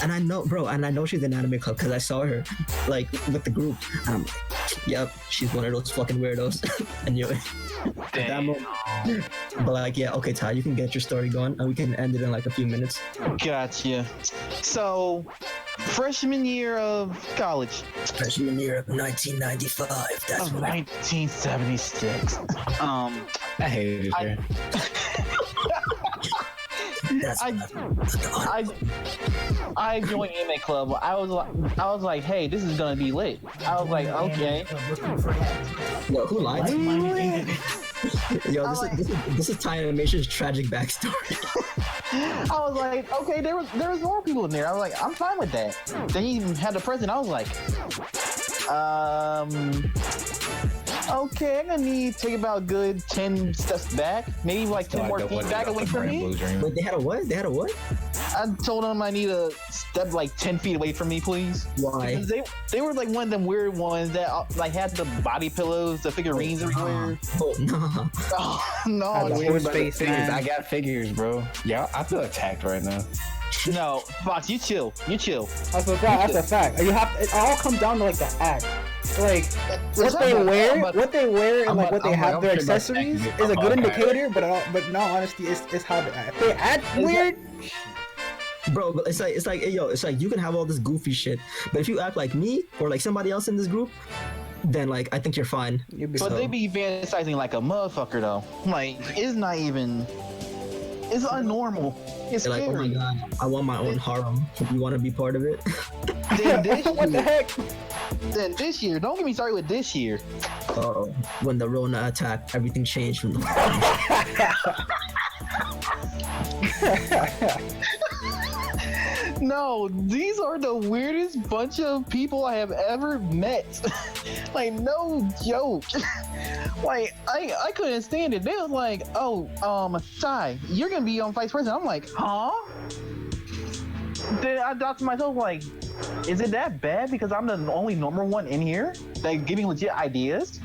And I know she's in anime club because I saw her like with the group, and I'm like, yep, she's one of those fucking weirdos. I knew it. But like, yeah, okay, Ty, you can get your story going, and we can end it in like a few minutes. Gotcha. So, freshman year of college. Freshman year of 1995. That's Of what 1976. I hated her. That's I joined anime club. I was like, hey, this is gonna be lit. I was like, okay. Yo, who lied to me? Yo, this is Ty Animation's tragic backstory. I was like, okay, there was more people in there. I was like, I'm fine with that. Then he had the president. I was like, okay, I'm gonna need to take about a good 10 steps back, maybe like 10 more feet back away from me. But they had a what? I told them I need to step like 10 feet away from me, please. Why? Because they were like one of them weird ones that like had the body pillows, the figurines everywhere. Oh, no. Oh, no. Had the dude. horse face, man. I got figures, bro. Yeah, I feel attacked right now. No, Fox, you chill. That's a fact. It all comes down to like the act. Like what they wear, and like what they have their accessories is a good indicator. But in all honesty, it's how they act. If they act weird. Bro, but it's like, it's like you can have all this goofy shit, but if you act like me or like somebody else in this group, then like I think you're fine. But they be fantasizing like a motherfucker though. Like it's not even. It's unnormal. It's They're like, oh my scary. god, I want my own harem. You want to be part of it? Then this What the year, heck? then this year, don't get me started with this year. When the Rona attacked, everything changed from the. No, these are the weirdest bunch of people I have ever met. Like, no joke. Like, I couldn't stand it. They was like, oh, Ty, you're gonna be on vice president. I'm like, huh? Then I thought to myself, like, is it that bad because I'm the only normal one in here that giving legit ideas?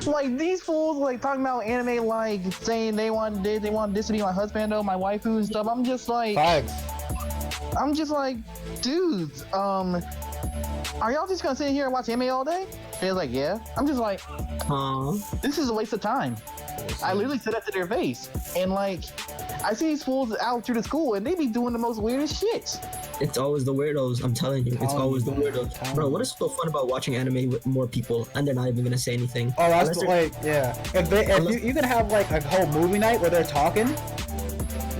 Like these fools like talking about anime, like saying they want this to be my husband or my waifu and stuff. I'm just like, dudes, are y'all just gonna sit here and watch anime all day? They're like, yeah. I'm just like, this is a waste of time. I literally said that to their face, and like, I see these fools out through the school, and they be doing the most weirdest shit. It's always the weirdos. I'm telling you, it's always the weirdos. Bro, what is so fun about watching anime with more people, and they're not even gonna say anything? Oh, that's like, yeah. If you can have like a whole movie night where they're talking.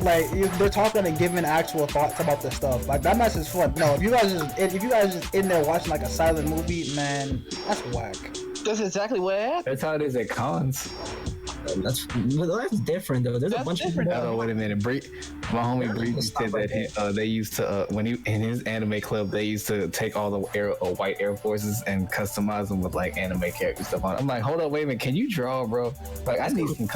Like they're talking and giving actual thoughts about the stuff. Like that mess is fun. No, if you guys just in there watching like a silent movie, man, that's whack. That's exactly what happened. That's how it is at cons. That's different though. There's a bunch of people. Oh, wait a minute. My homie Bree said that they used to when he in his anime club they used to take all the white Air Forces and customize them with like anime character stuff on. I'm like, hold up, wait a minute, can you draw, bro? Like I need some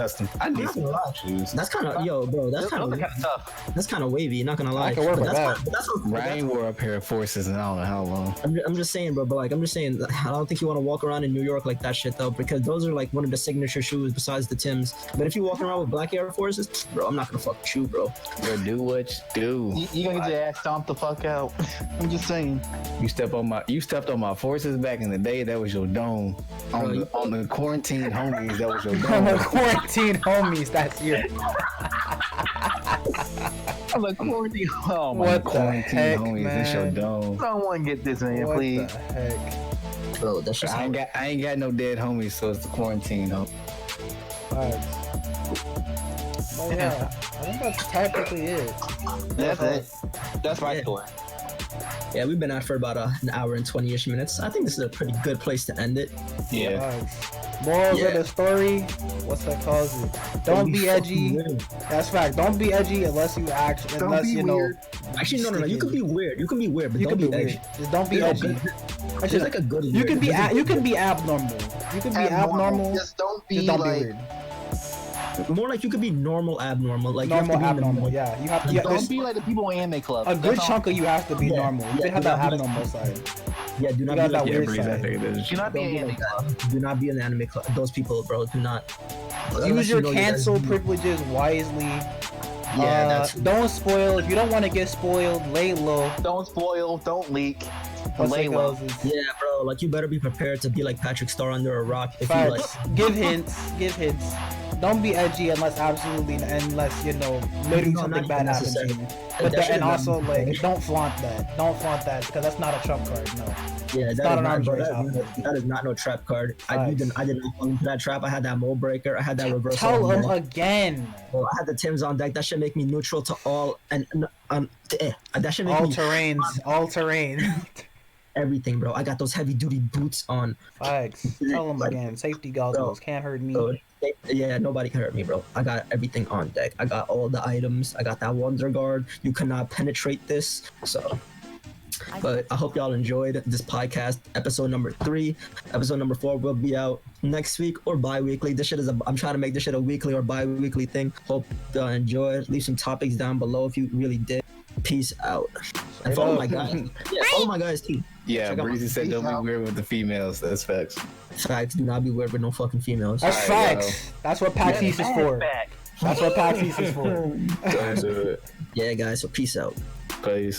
shoes. That's kind of bro. That's kind of tough. That's kind of wavy. Not gonna lie. I can work with that. Ryan wore a pair of forces and I don't know how long. I'm just saying, bro. But like, I'm just saying, I don't think you want to walk around in New York like that shit though, because those are like one of the signature shoes besides the Timbs. But if you walking around with black Air Forces, bro, I'm not gonna fuck with you, bro. Bro, do what you do. You gonna get your ass stomped the fuck out. I'm just saying. You stepped on my forces back in the day. That was your dome. On the quarantine homies, that was your dome. On the quarantine homies, that's you. I'm like quarantine. Oh my What god. the heck, homies, man? That's your dome. Someone get this man, What please. the heck? Bro, that's just I ain't got no dead homies, so it's the quarantine home. Alright. But yeah, I think that's technically it. That's it. That's my Yeah. story. Yeah, we've been at for about an hour and 20-ish minutes. I think this is a pretty good place to end it. Yeah. Morals Yeah. of the story. What's that called? Don't be edgy. Weird. That's fact. Don't be edgy unless you actually, Don't unless be you know. weird. Actually, no. You can be weird. You can be weird, but You don't can be be edgy. weird. Just don't be There's edgy. There's like a good. You weird. can be There's a you can be abnormal. You can be abnormal. Just don't be Just don't be like. weird. more like you could be normal, abnormal. Like you have Normal, to be in the abnormal. middle. Yeah, you have to. Don't be like the people in Anime Club. A good That's all. chunk of you has to be Yeah, normal. You yeah, can have do that not be like- abnormal side. Yeah, do not You be got like that Yeah, weird Breeze, I side. figured it is. Do not be Don't an be anime like club. that. Do not be in the anime club. Those people, bro. Do not. Use Unless your you know you cancel guys- privileges wisely. Yeah, that's. Don't spoil. If you don't want to get spoiled, lay low. Don't spoil. Don't leak. What's Lay it low. called? Yeah, bro. Like you better be prepared to be like Patrick Star under a rock. If you like. Facts. Give hints. Give hints. Don't be edgy unless you know literally No, something not bad even happens to necessary. you. That But shit and is also not- like don't flaunt that. Don't flaunt that because that's not a trump card. No. Yeah, It's that not is an not, arms bro, race that, is, outfit. that is not no trap card. I Facts. did not fall into that trap. I had that mole breaker. I had that reversal. Tell on them deck. again. Bro, I had the Tims on deck. That should make me neutral to all and that should make All me terrains. All terrain. everything, bro. I got those heavy duty boots on. Facts. Tell them Like, again. Safety goggles can't hurt me. Bro, yeah, nobody can hurt me, bro. I got everything on deck. I got all the items. I got that Wonder Guard. You cannot penetrate this. So, but I hope y'all enjoyed this podcast, episode number 3. Episode number 4 will be out next week or bi-weekly. This shit is I'm trying to make this shit a weekly or bi-weekly thing. Hope y'all enjoyed. Leave some topics down below if you really did. Peace out. And follow my guys. Yeah, follow my guys too. Yeah, Check out Breezy my said don't out. be weird with the females. That's facts. Facts. Do not be weird with no fucking females. That's Alright, facts. That's what PAX East is for. That's what PAX East is for. Don't do it. Yeah, guys. So peace out. Peace.